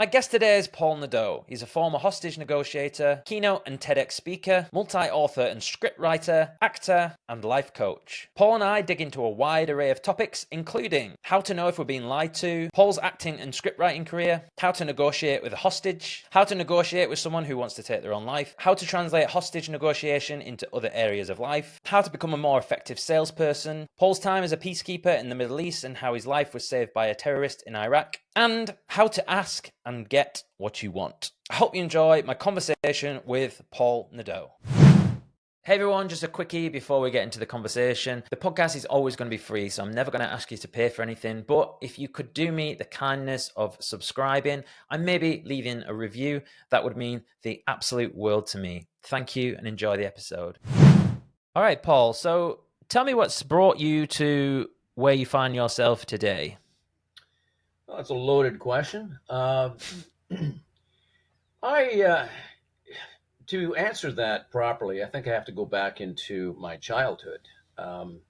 My guest today is Paul Nadeau. He's a former hostage negotiator, keynote and TEDx speaker, multi-author and scriptwriter, actor, and life coach. Paul and I dig into a wide array of topics, including how to know if we're being lied to, Paul's acting and scriptwriting career, how to negotiate with a hostage, how to negotiate with someone who wants to take their own life, how to translate hostage negotiation into other areas of life, how to become a more effective salesperson, Paul's time as a peacekeeper in the Middle East and how his life was saved by a terrorist in Iraq, and how to ask and get what you want. I hope you enjoy my conversation with Paul Nadeau. Hey everyone, just a quickie before we get into the conversation. The podcast is always going to be free, so I'm never going to ask you to pay for anything, but if you could do me the kindness of subscribing and maybe leaving a review, that would mean the absolute world to me. Thank you and enjoy the episode. All right, Paul, so tell me what's brought you to where you find yourself today. Well, that's a loaded question. To answer that properly, I think I have to go back into my childhood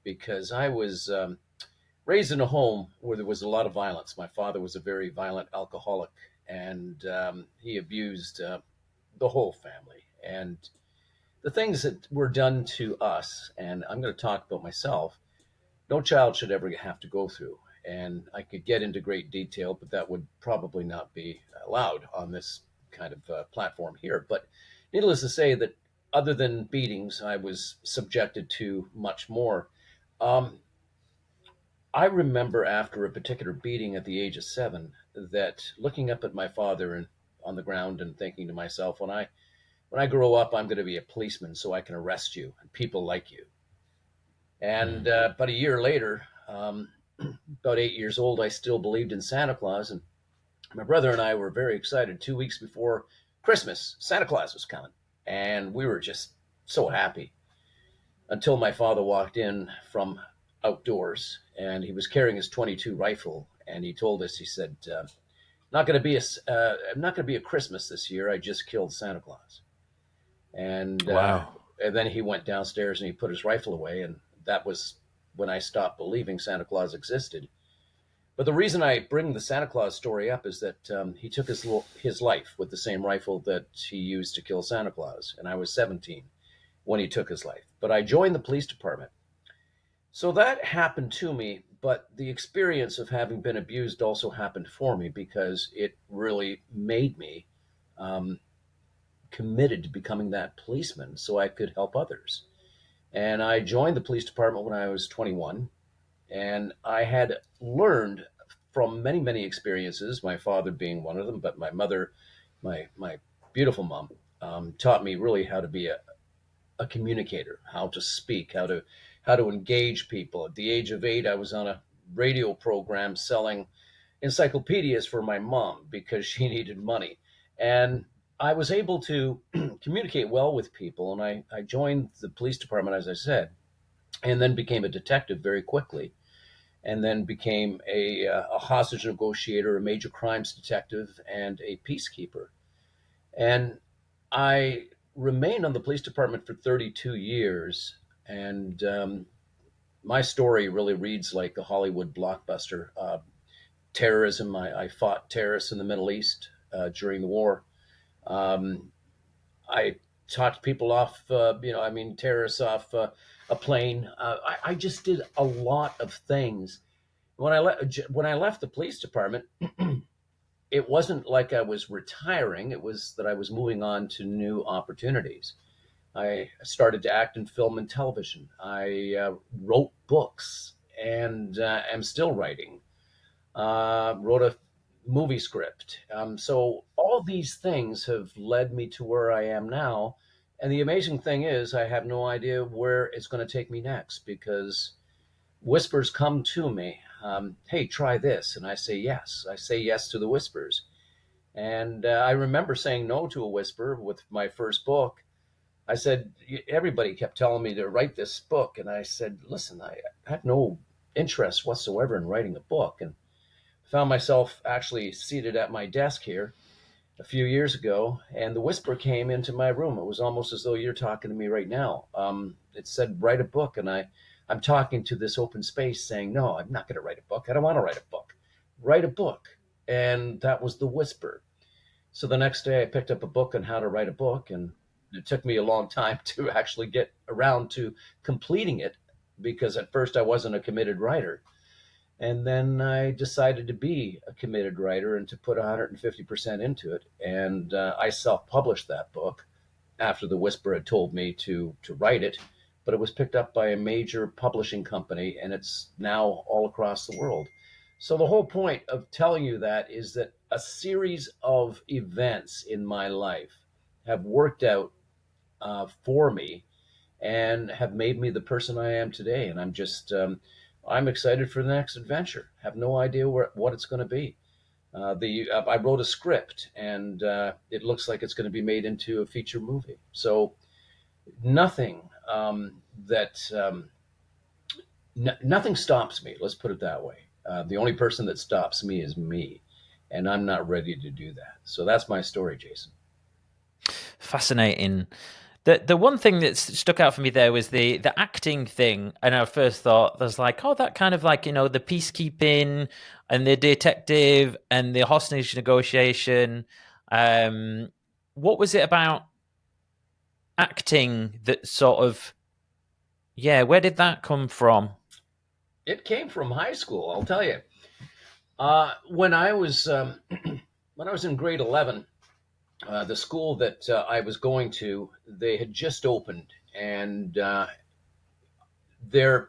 because I was raised in a home where there was a lot of violence. My father was a very violent alcoholic, and he abused the whole family. And the things that were done to us, and I'm going to talk about myself, no child should ever have to go through. And I could get into great detail, but that would probably not be allowed on this kind of platform here. But needless to say that other than beatings, I was subjected to much more. I remember after a particular beating at the age of 7, that looking up at my father and on the ground and thinking to myself, when I grow up, I'm going to be a policeman so I can arrest you and people like you. And about a year later, about 8 years old, I still believed in Santa Claus. And my brother and I were very excited. 2 weeks before Christmas, Santa Claus was coming. And we were just so happy until my father walked in from outdoors and he was carrying his 22 rifle. And he told us, he said, not going to be a Christmas this year. I just killed Santa Claus. And, Wow. And then he went downstairs and he put his rifle away. And that was when I stopped believing Santa Claus existed. But the reason I bring the Santa Claus story up is that he took his life with the same rifle that he used to kill Santa Claus. And I was 17 when he took his life. But I joined the police department. So that happened to me, but the experience of having been abused also happened for me because it really made me committed to becoming that policeman so I could help others. And I joined the police department when I was 21. And I had learned from many, many experiences, my father being one of them, but my mother, my beautiful mom, taught me really how to be a communicator, how to speak, how to engage people. At the age of 8, I was on a radio program selling encyclopedias for my mom because she needed money. And I was able to communicate well with people. And I joined the police department, as I said, and then became a detective very quickly. And then became a hostage negotiator, a major crimes detective, and a peacekeeper. And I remained on the police department for 32 years. And my story really reads like a Hollywood blockbuster. Terrorism, I fought terrorists in the Middle East during the war. I talked people off, terrorists off a plane. I just did a lot of things. When I left the police department, it wasn't like I was retiring. It was that I was moving on to new opportunities. I started to act in film and television. I wrote books and am still writing. Wrote a movie script. So all these things have led me to where I am now. And the amazing thing is I have no idea where it's going to take me next because whispers come to me. Hey, try this. And I say yes. I say yes to the whispers. And I remember saying no to a whisper with my first book. I said, everybody kept telling me to write this book. And I said, listen, I have no interest whatsoever in writing a book. And found myself actually seated at my desk here a few years ago, and the whisper came into my room. It was almost as though you're talking to me right now. It said, write a book. And I'm talking to this open space saying, no, I'm not going to write a book. I don't want to write a book. Write a book. And that was the whisper. So the next day I picked up a book on how to write a book, and it took me a long time to actually get around to completing it because at first I wasn't a committed writer. And then I decided to be a committed writer and to put 150% into it. And I self published that book after the Whisper had told me to write it. But it was picked up by a major publishing company and it's now all across the world. So the whole point of telling you that is that a series of events in my life have worked out for me and have made me the person I am today. And I'm excited for the next adventure. Have no idea what it's going to be. I wrote a script, and it looks like it's going to be made into a feature movie. So nothing that nothing stops me. Let's put it that way. The only person that stops me is me, and I'm not ready to do that. So that's my story, Jason. Fascinating. The one thing that stuck out for me there was the acting thing, and I first thought there's like, oh, that kind of like, you know, the peacekeeping and the detective and the hostage negotiation. What was it about acting that sort of, yeah, where did that come from? It came from high school, I'll tell you. When I was when I was in grade 11, the school that I was going to, they had just opened, and their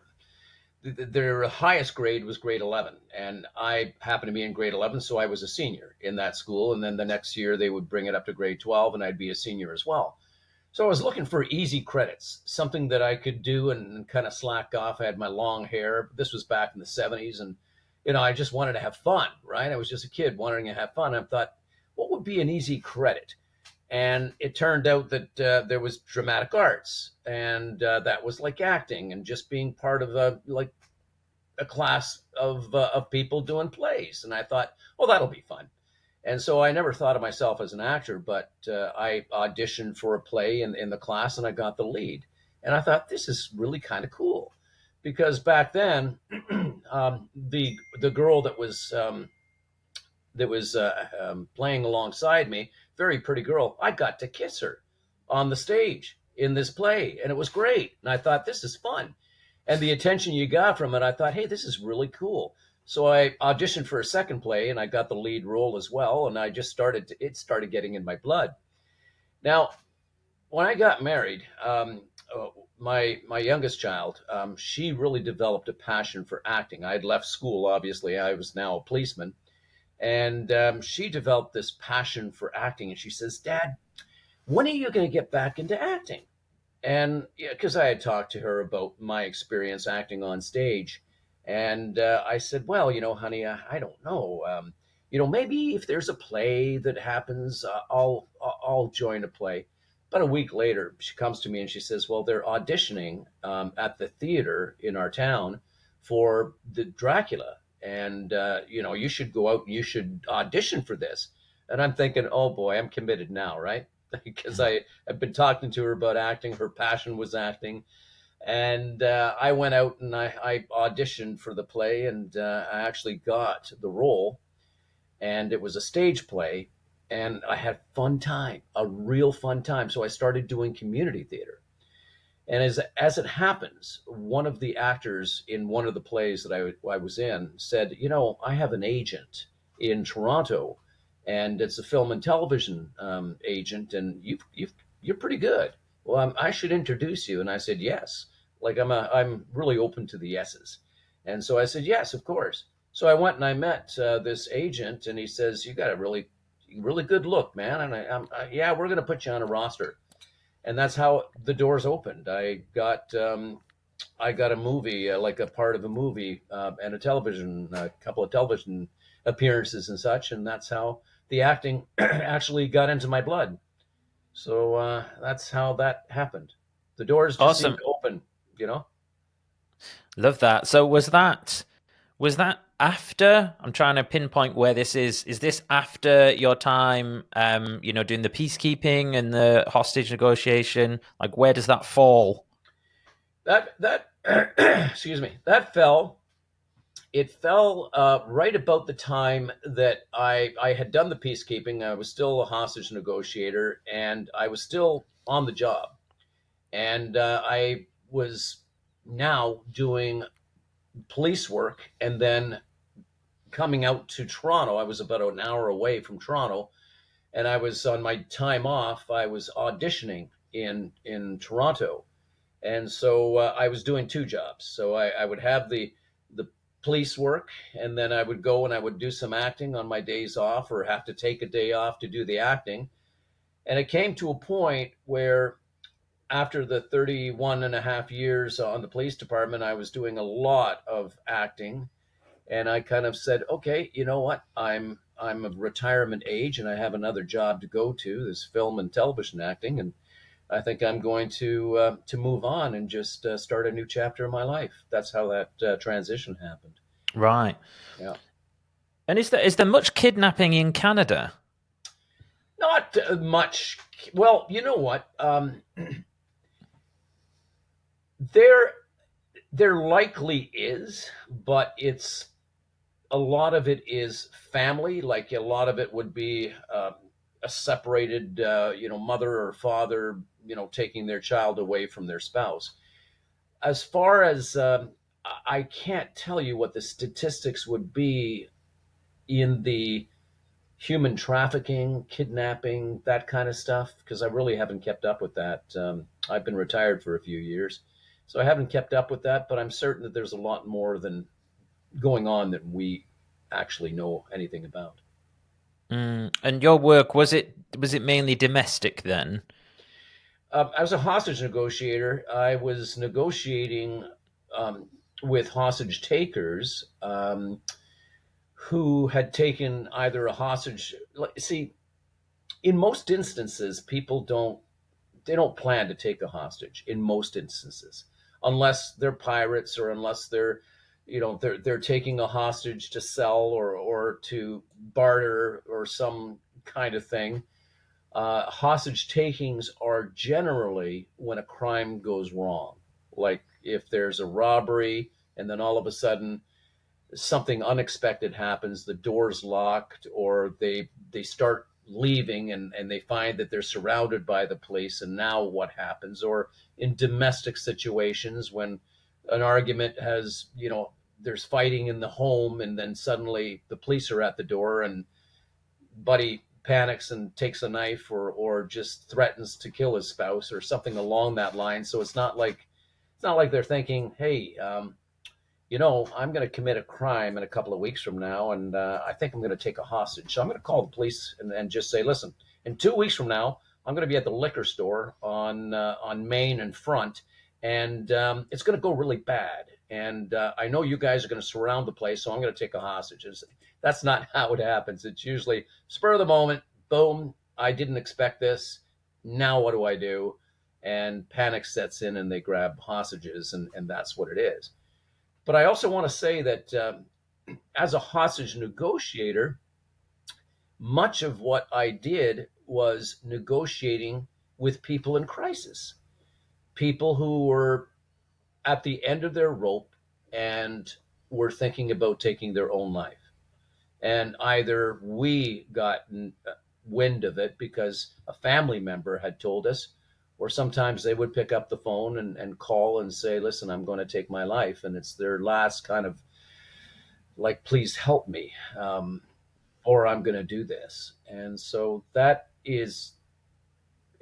their highest grade was grade 11, and I happened to be in grade 11, so I was a senior in that school. And then the next year they would bring it up to grade 12, and I'd be a senior as well. So I was looking for easy credits, something that I could do and kind of slack off. I had my long hair. This was back in the 70s, and I just wanted to have fun, right? I was just a kid wanting to have fun. I thought, what would be an easy credit? And it turned out that there was dramatic arts, and that was like acting and just being part of a class of people doing plays. And I thought, oh, that'll be fun. And so I never thought of myself as an actor, but I auditioned for a play in the class, and I got the lead. And I thought, this is really kind of cool, because back then, the girl that was playing alongside me, very pretty girl, I got to kiss her on the stage in this play, and it was great. And I thought, this is fun. And the attention you got from it, I thought, hey, this is really cool. So I auditioned for a second play, and I got the lead role as well. And I just it started getting in my blood. Now, when I got married, my youngest child, she really developed a passion for acting. I had left school, obviously. I was now a policeman. And she developed this passion for acting. And she says, Dad, when are you going to get back into acting? And because I had talked to her about my experience acting on stage. And I said, well, honey, I don't know. Maybe if there's a play that happens, I'll join a play. About a week later, she comes to me and she says, well, they're auditioning at the theater in our town for the Dracula. And, you should go out and you should audition for this. And I'm thinking, oh boy, I'm committed now, right? Because I've been talking to her about acting. Her passion was acting. And I went out and I auditioned for the play, and I actually got the role. And it was a stage play, and I had a fun time, a real fun time. So I started doing community theater. And as it happens, one of the actors in one of the plays that I was in said, I have an agent in Toronto, and it's a film and television agent, and you're pretty good. Well, I should introduce you. And I said, yes. Like I'm really open to the yeses. And so I said, yes, of course. So I went and I met this agent, and he says, you got a really, really good look, man. And yeah, we're going to put you on a roster. And that's how the doors opened. I got a movie, like a part of a movie, and a couple of television appearances and such. And that's how the acting actually got into my blood. So that's how that happened. The doors just seemed Awesome. to open, you know. Love that. So was that after? I'm trying to pinpoint where this is. Is this after your time, doing the peacekeeping and the hostage negotiation? Like, where does that fall? That excuse me, that fell It fell right about the time that I had done the peacekeeping. I was still a hostage negotiator, and I was still on the job. And I was now doing police work, and then coming out to Toronto. I was about an hour away from Toronto, and I was on my time off. I was auditioning in Toronto, and so I was doing two jobs. So I would have the police work, and then I would go and I would do some acting on my days off, or have to take a day off to do the acting. And it came to a point where, after the 31 and a half years on the police department, I was doing a lot of acting, and I kind of said, okay, you know what? I'm of retirement age, and I have another job to go to, this film and television acting, and I think I'm going to move on and just start a new chapter of my life. That's how that transition happened. Right. Yeah, And is there much kidnapping in Canada? not much. Well, you know what? There there likely is, but it's a lot of it is family. Like, a lot of it would be a separated, mother or father, taking their child away from their spouse. As far as I can't tell you what the statistics would be in the human trafficking, kidnapping, that kind of stuff, because I really haven't kept up with that. I've been retired for a few years, so I haven't kept up with that. But I'm certain that there's a lot more than going on that we actually know anything about. And your work, was it mainly domestic then? I was a hostage negotiator. I was negotiating um, with hostage takers who had taken either a hostage. See, in most instances, people don't plan to take a hostage. In most instances, unless they're pirates, or unless they're taking a hostage to sell, or to barter, or some kind of thing. Hostage takings are generally when a crime goes wrong, like if there's a robbery, and then all of a sudden something unexpected happens, the door's locked, or they start leaving, and they find that they're surrounded by the police, and now what happens? Or in domestic situations, when an argument has, there's fighting in the home, and then suddenly the police are at the door, and buddy panics and takes a knife, or just threatens to kill his spouse, or something along that line. So it's not like they're thinking, hey, I'm going to commit a crime in a couple of weeks from now, and I think I'm going to take a hostage. So I'm going to call the police, and just say, listen, in 2 weeks from now, I'm going to be at the liquor store on Main and Front, and it's going to go really bad. And I know you guys are going to surround the place, so I'm going to take a hostage. That's not how it happens. It's usually spur of the moment. Boom! I didn't expect this. Now what do I do? And panic sets in, and they grab hostages, and that's what it is. But I also want to say that as a hostage negotiator, much of what I did was negotiating with people in crisis, people who were at the end of their rope, and were thinking about taking their own life. And either we got wind of it because a family member had told us, or sometimes they would pick up the phone and call and say, listen, I'm going to take my life. And it's their last kind of, like, please help me, or I'm going to do this. And so that is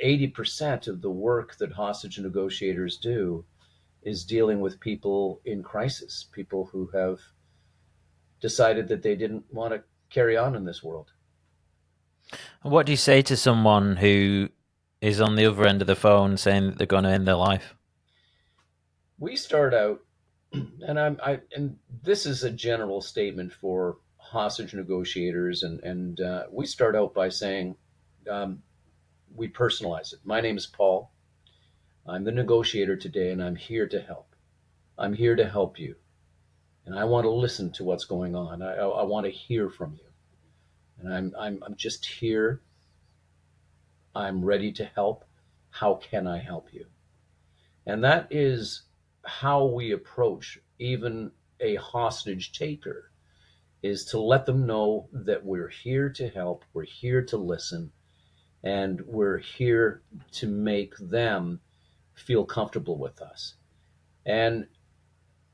80% of the work that hostage negotiators do, is dealing with people in crisis, people who have decided that they didn't want to carry on in this world. What do you say to someone who is on the other end of the phone saying that they're going to end their life? We start out, and this is a general statement for hostage negotiators, and we start out by saying, um, we personalize it. My name is Paul. I'm the negotiator today, and I'm here to help. I'm here to help you, and I want to listen to what's going on. I want to hear from you, and I'm just here. I'm ready to help. How can I help you? And that is how we approach even a hostage taker is to let them know that we're here to help, we're here to listen, and we're here to make them feel comfortable with us. And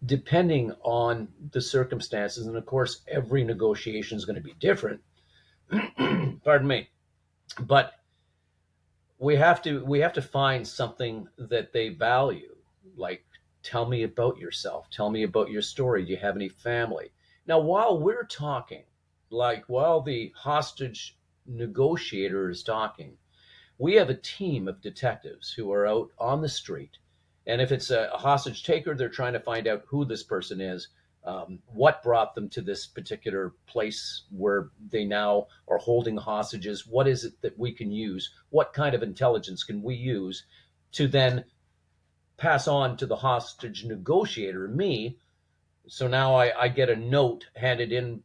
depending on the circumstances, and of course, every negotiation is going to be different. Pardon me, but we have to find something that they value, like, tell me about yourself, tell me about your story, do you have any family? Now, while we're talking, like while the hostage negotiator is talking, we have a team of detectives who are out on the street. And if it's a hostage taker, they're trying to find out who this person is, what brought them to this particular place where they now are holding hostages. What is it that we can use? What kind of intelligence can we use to then pass on to the hostage negotiator, me? So now I get a note handed in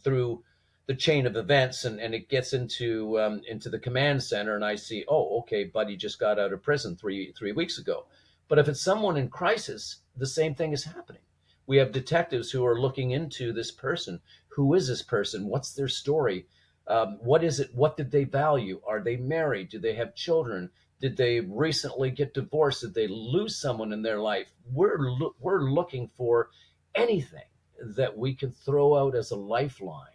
through the chain of events, and it gets into the command center, and I see, oh, okay, buddy just got out of prison three weeks ago. But if it's someone in crisis, the same thing is happening. We have detectives who are looking into this person. Who is this person? What's their story? What is it? What did they value? Are they married? Do they have children? Did they recently get divorced? Did they lose someone in their life? We're looking for anything that we can throw out as a lifeline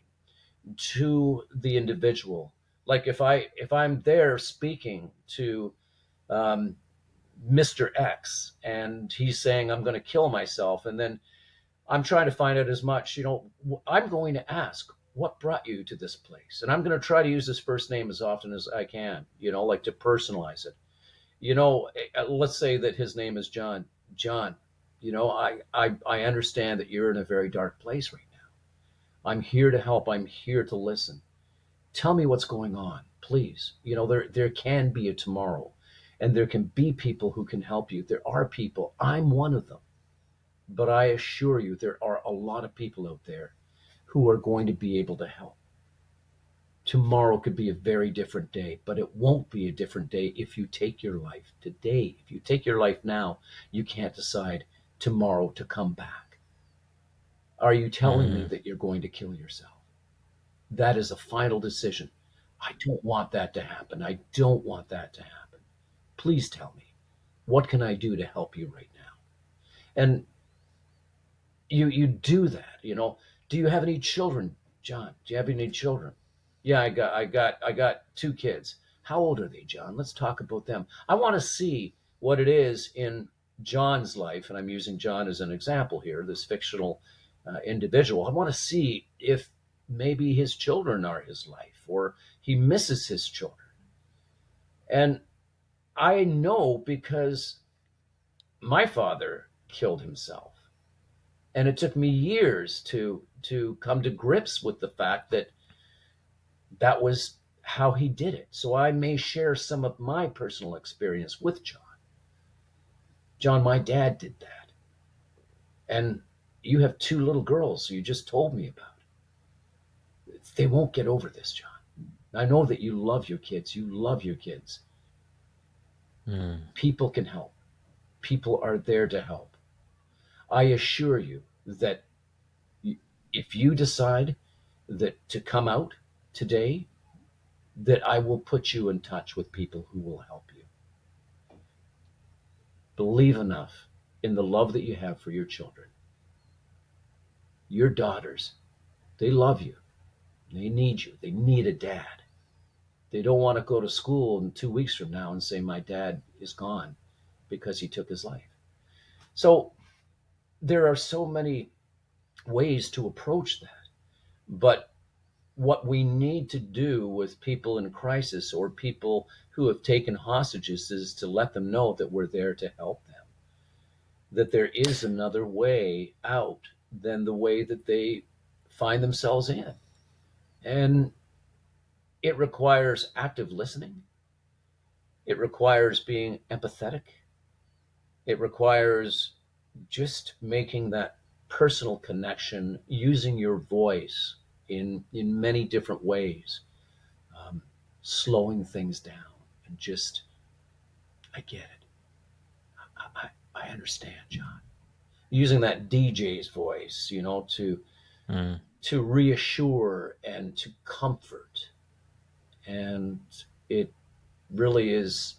to the individual. Like if I'm there speaking to um, Mr. X, and he's saying I'm going to kill myself, and then I'm trying to find out as much, I'm going to ask, what brought you to this place? And I'm going to try to use his first name as often as I can, like to personalize it. Let's say that his name is John. John, I understand that you're in a very dark place right now. I'm here to help. I'm here to listen. Tell me what's going on, please. There can be a tomorrow, and there can be people who can help you. There are people. I'm one of them. But I assure you, there are a lot of people out there who are going to be able to help. Tomorrow could be a very different day, but it won't be a different day if you take your life today. If you take your life now, you can't decide tomorrow to come back. Are you telling me that you're going to kill yourself? That is a final decision. I don't want that to happen. I don't want that to happen. Please tell me, what can I do to help you right now? And you do that. Do you have any children, John? Do you have any children? Yeah, I got two kids. How old are they, John? Let's talk about them. I want to see what it is in John's life, and I'm using John as an example here, this fictional individual. I want to see if maybe his children are his life, or he misses his children. And I know because my father killed himself. And it took me years to come to grips with the fact that that was how he did it. So I may share some of my personal experience with John. John, my dad did that. And you have two little girls you just told me about. They won't get over this, John. I know that you love your kids. You love your kids. People can help. People are there to help. I assure you that if you decide that to come out today, that I will put you in touch with people who will help you. Believe enough in the love that you have for your children. Your daughters, they love you. They need you. They need a dad. They don't want to go to school in 2 weeks from now and say, my dad is gone because he took his life. So there are so many ways to approach that. But what we need to do with people in crisis or people who have taken hostages is to let them know that we're there to help them, that there is another way out than the way that they find themselves in. And it requires active listening. It requires being empathetic. It requires just making that personal connection, using your voice in many different ways, slowing things down, and just, I get it. I understand, John. using that DJ's voice, Mm. to reassure and to comfort. And it really is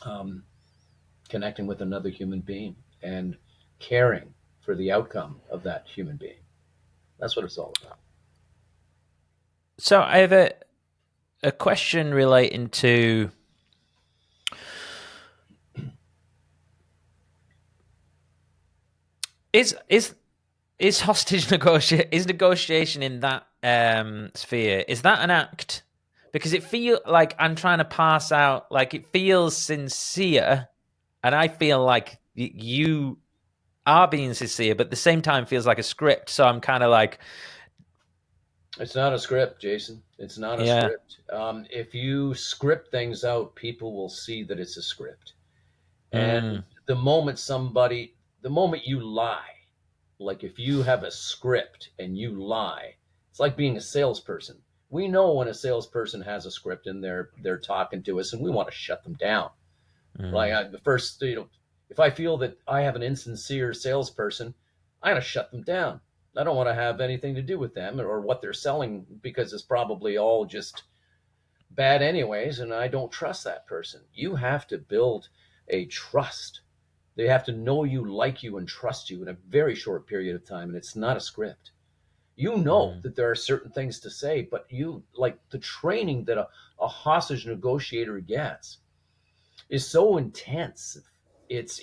um, connecting with another human being and caring for the outcome of that human being. That's what it's all about. So I have a question relating to is hostage negotiation in that sphere, is that an act? Because it feel like I'm trying to pass out, like it feels sincere, and I feel like you are being sincere, but at the same time feels like a script. So I'm kind of like, It's not a script, Jason. It's not a yeah. script. If you script things out, people will see that it's a script. And Mm, the moment you lie, like if you have a script and you lie, it's like being a salesperson. We know when a salesperson has a script and they're talking to us, and we want to shut them down. Like mm, the first, if I feel that I have an insincere salesperson, I'm gonna shut them down. I don't want to have anything to do with them or what they're selling because it's probably all just bad anyways, and I don't trust that person. You have to build a trust. They have to know you, like you, and trust you in a very short period of time, and it's not a script. You know mm, that there are certain things to say, but you like the training that a hostage negotiator gets is so intense. It's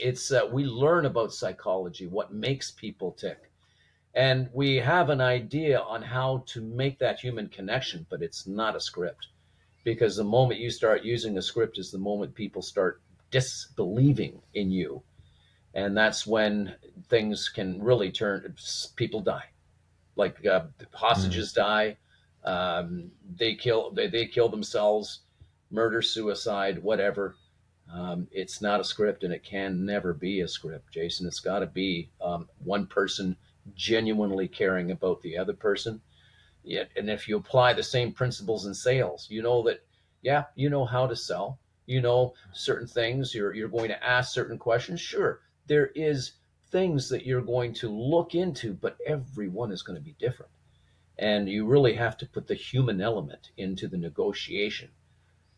we learn about psychology, what makes people tick, and we have an idea on how to make that human connection, but it's not a script, because the moment you start using a script is the moment people start disbelieving in you, and that's when things can really turn. People die, like mm, hostages die. They kill themselves, murder, suicide, whatever. It's not a script, and it can never be a script, Jason. It's got to be one person genuinely caring about the other person. Yeah, and if you apply the same principles in sales, you know that, yeah, you know how to sell. You know certain things. You're going to ask certain questions. Sure, there is things that you're going to look into, but everyone is going to be different, and you really have to put the human element into the negotiation.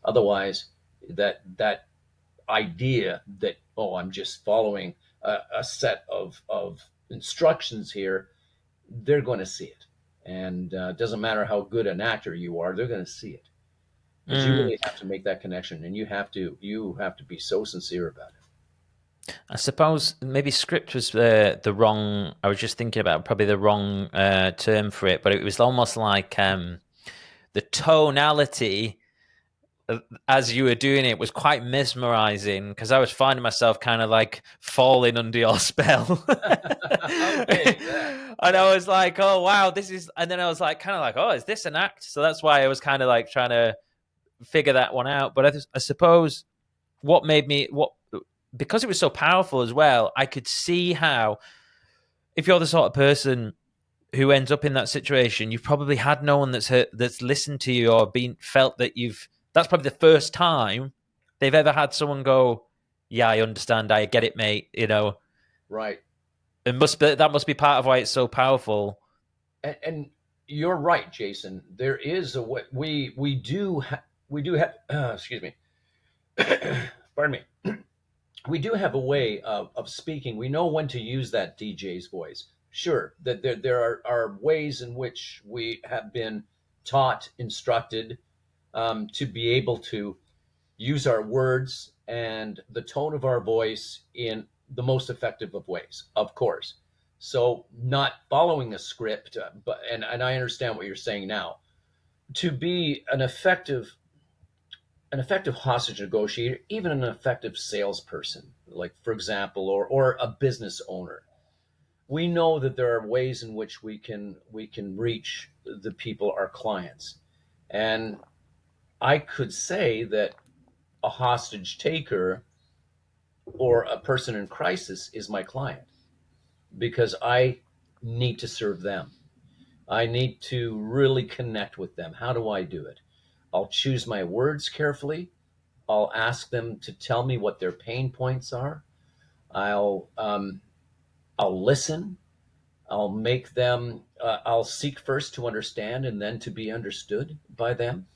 Otherwise, that idea that, oh, I'm just following a set of instructions here, they're going to see it, and it doesn't matter how good an actor you are, they're going to see it, but you mm. really have to make that connection, and you have to be so sincere about it. I suppose maybe script was the wrong. I was just thinking about probably the wrong term for it, but it was almost like the tonality as you were doing it was quite mesmerizing because I was finding myself kind of like falling under your spell. Okay, yeah, And yeah. I was like, oh, wow, this is. And then I was like, kind of like, oh, is this an act? So that's why I was kind of like trying to figure that one out. But I suppose what made me, because it was so powerful as well, I could see how if you're the sort of person who ends up in that situation, you've probably had no one that's listened to you or been felt that you've. That's probably the first time they've ever had someone go, "Yeah, I understand, I get it, mate." Right. That must be part of why it's so powerful. And you're right, Jason. There is a way we do have excuse me. Pardon me. We do have a way of speaking. We know when to use that DJ's voice. Sure, that there are ways in which we have been taught, instructed, to be able to use our words and the tone of our voice in the most effective of ways, of course. So, not following a script, but and I understand what you're saying now. To be an effective hostage negotiator, even an effective salesperson, like for example, or a business owner, we know that there are ways in which we can reach the people, our clients, and I could say that a hostage taker or a person in crisis is my client because I need to serve them. I need to really connect with them. How do I do it? I'll choose my words carefully. I'll ask them to tell me what their pain points are. I'll I'll listen. I'll make them, I'll seek first to understand and then to be understood by them.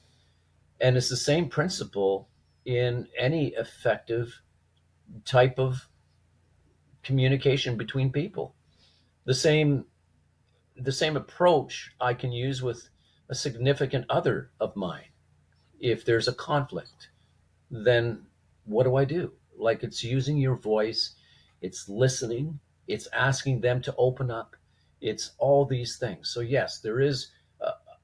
And it's the same principle in any effective type of communication between people. The same the same approach I can use with a significant other of mine. If there's a conflict, then what do I do? Like, it's using your voice, it's listening, it's asking them to open up, it's all these things. So yes, there is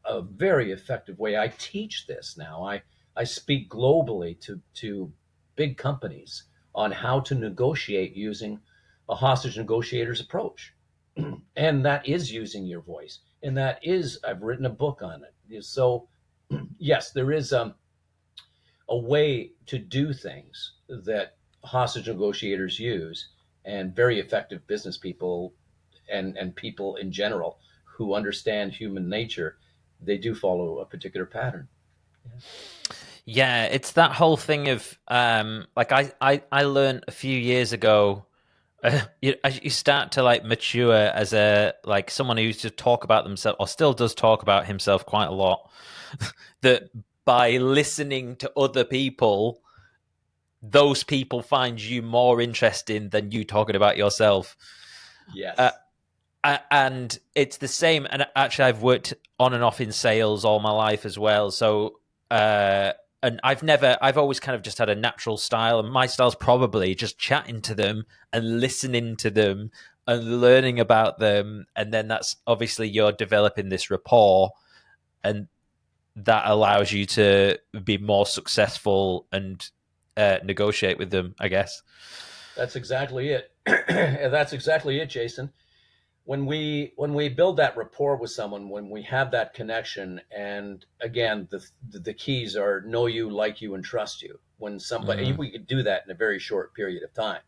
a very effective way. I teach this now. I speak globally to big companies on how to negotiate using a hostage negotiator's approach. And that is using your voice. And that is, I've written a book on it. So yes, there is a way to do things that hostage negotiators use, and very effective business people and people in general who understand human nature, they do follow a particular pattern. Yeah. Yeah, it's that whole thing of like I learned a few years ago. As you start to like mature as a like someone who used to talk about themselves or still does talk about himself quite a lot, that by listening to other people, those people find you more interesting than you talking about yourself. Uh, Yes. and it's the same. And actually, I've worked on and off in sales all my life as well. So, and I've always kind of just had a natural style, and my style's probably just chatting to them and listening to them and learning about them. And then that's obviously you're developing this rapport, and that allows you to be more successful and negotiate with them, I guess. That's exactly it. That's exactly it, Jason. When we build that rapport with someone, when we have that connection, and again, the keys are know you, like you, and trust you. When somebody, Mm. we could do that in a very short period of time.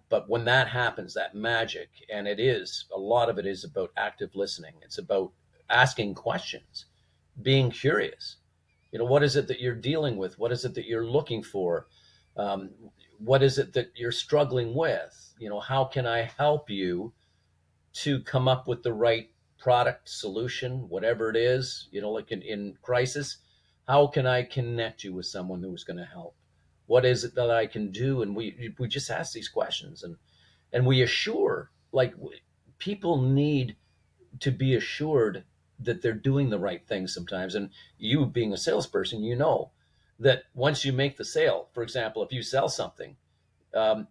But when that happens, that magic, and it is a lot of it is about active listening. It's about asking questions, being curious. What is it that you're dealing with? What is it that you're looking for? Um, what is it that you're struggling with? How can I help you to come up with the right product solution, whatever it is, like in crisis? How can I connect you with someone who's going to help? What is it that I can do? And we just ask these questions, and we assure, like, people need to be assured that they're doing the right thing sometimes. And you, being a salesperson, that once you make the sale, for example, if you sell something, um,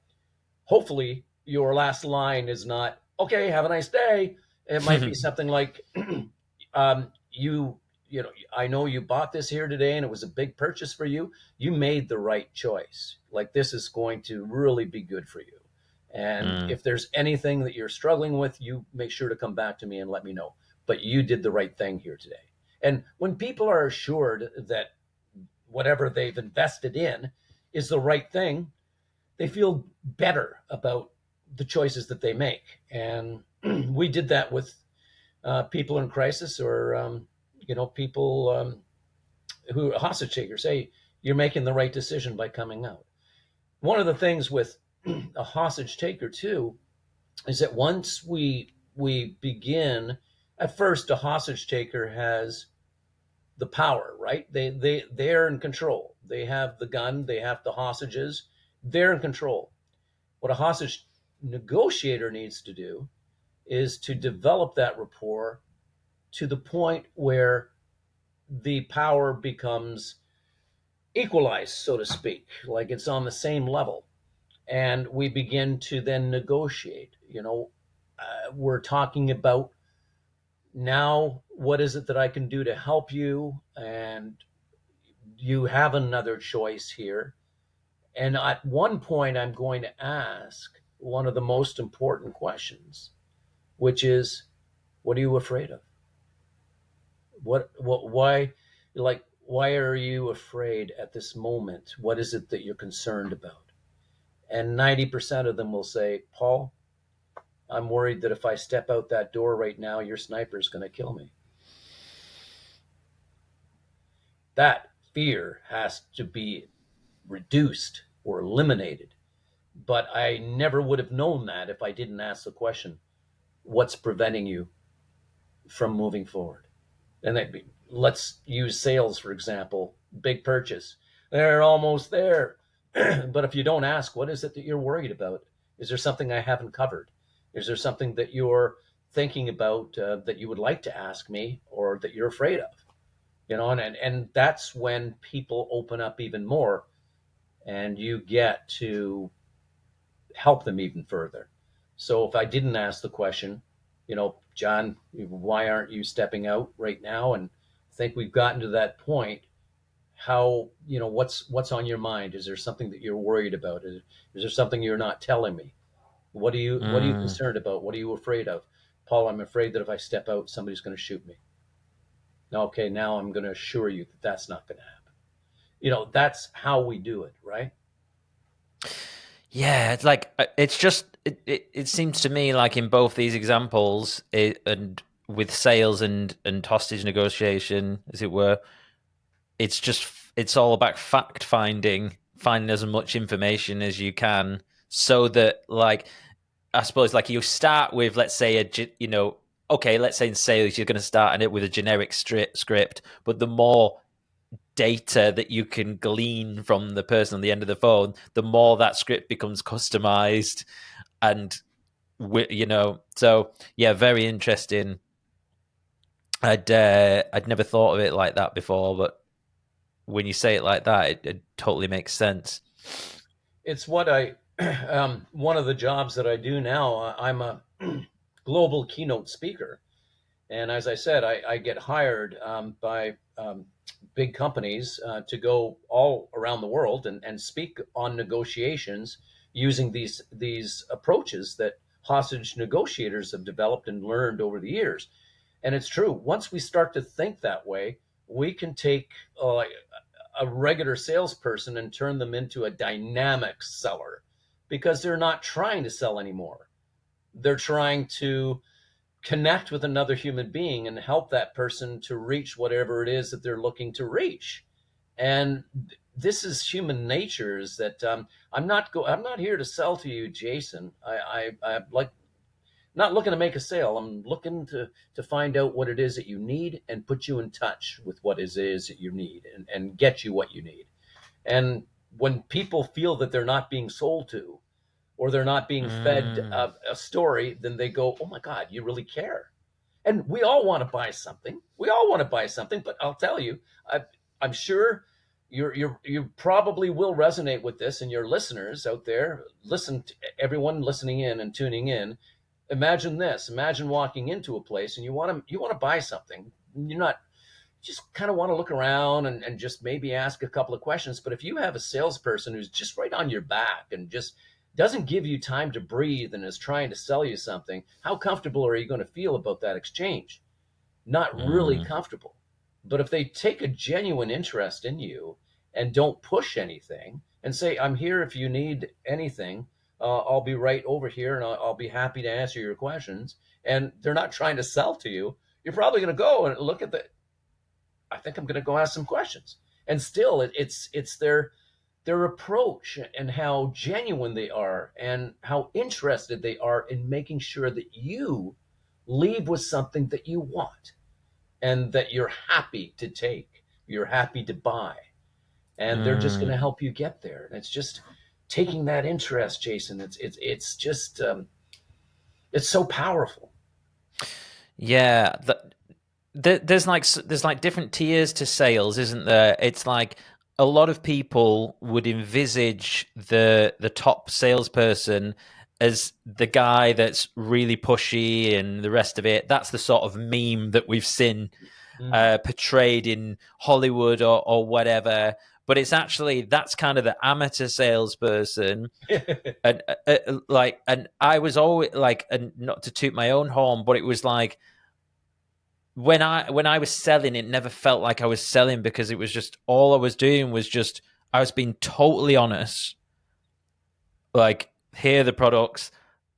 hopefully your last line is not, okay, have a nice day. It might be something like, I know you bought this here today and it was a big purchase for you. You made the right choice. Like, this is going to really be good for you. And Mm. if there's anything that you're struggling with, you make sure to come back to me and let me know. But you did the right thing here today. And when people are assured that whatever they've invested in is the right thing, they feel better about the choices that they make. And we did that with people in crisis, or people who are hostage takers. Say, you're making the right decision by coming out. One of the things with a hostage taker too is that once we begin, at first, a hostage taker has the power, right? They're in control. They have the gun. They have the hostages. They're in control. What a hostage negotiator needs to do is to develop that rapport to the point where the power becomes equalized, so to speak, like it's on the same level. And we begin to then negotiate. We're talking about, now, what is it that I can do to help you? And you have another choice here. And at one point, I'm going to ask one of the most important questions, which is, what are you afraid of? Why, like, why are you afraid at this moment? What is it that you're concerned about? And 90% of them will say, Paul, I'm worried that if I step out that door right now, your sniper is going to kill me. That fear has to be reduced or eliminated But I never would have known that if I didn't ask the question, what's preventing you from moving forward? And let's use sales, for example, big purchase. They're almost there. But if you don't ask, what is it that you're worried about? Is there something I haven't covered? Is there something that you're thinking about that you would like to ask me or that you're afraid of? And that's when people open up even more and you get to help them even further. So if I didn't ask the question, John, why aren't you stepping out right now? And I think we've gotten to that point. How, what's on your mind? Is there something that you're worried about? Is there something you're not telling me? What are you Mm. concerned about? What are you afraid of? Paul, I'm afraid that if I step out, somebody's going to shoot me. Okay, now I'm going to assure you that that's not going to happen. That's how we do it, right? Yeah, it's like it's just it seems to me like in both these examples, and with sales and hostage negotiation, as it were, it's all about fact finding, finding as much information as you can, so that like I suppose like you start with, let's say okay, let's say in sales you're going to start it with a generic script, but the more data that you can glean from the person on the end of the phone, the more that script becomes customized, and so yeah, very interesting. I'd never thought of it like that before, but when you say it like that, it totally makes sense. It's what I one of the jobs that I do now. I'm a global keynote speaker. And as I said, I get hired by big companies to go all around the world and speak on negotiations using these approaches that hostage negotiators have developed and learned over the years. And it's true. Once we start to think that way, we can take a regular salesperson and turn them into a dynamic seller because they're not trying to sell anymore. They're trying to connect with another human being and help that person to reach whatever it is that they're looking to reach. And this is human nature. Is that I'm not here to sell to you, Jason. I like not looking to make a sale. I'm looking to find out what it is that you need and put you in touch with what it is that you need and get you what you need. And when people feel that they're not being sold to, or they're not being fed Mm. a story, then they go, "Oh my God, you really care." And we all want to buy something. We all want to buy something, but I'll tell you, I'm sure you probably will resonate with this, and your listeners out there, listen to everyone listening in and tuning in. Imagine this: imagine walking into a place and you want to buy something. You're not just kind of want to look around and just maybe ask a couple of questions. But if you have a salesperson who's just right on your back and just doesn't give you time to breathe and is trying to sell you something, how comfortable are you going to feel about that exchange? Not really Mm. comfortable. But if they take a genuine interest in you and don't push anything and say, "I'm here if you need anything, I'll be right over here and I'll be happy to answer your questions," and they're not trying to sell to you, you're probably going to go and look at the, I think I'm going to go ask some questions. And still, it's their approach and how genuine they are and how interested they are in making sure that you leave with something that you want and that you're happy to take, you're happy to buy, and they're just going Mm. to help you get there. And it's just taking that interest, Jason. It's just it's so powerful. Yeah, there's like different tiers to sales, isn't there? It's like a lot of people would envisage the top salesperson as the guy that's really pushy and the rest of it. That's the sort of meme that we've seen Mm. portrayed in Hollywood or whatever. But it's actually that's kind of the amateur salesperson, and I was always like, and not to toot my own horn, but it was like when I was selling, it never felt like I was selling because it was just all I was doing was just I was being totally honest. Like, here are the products.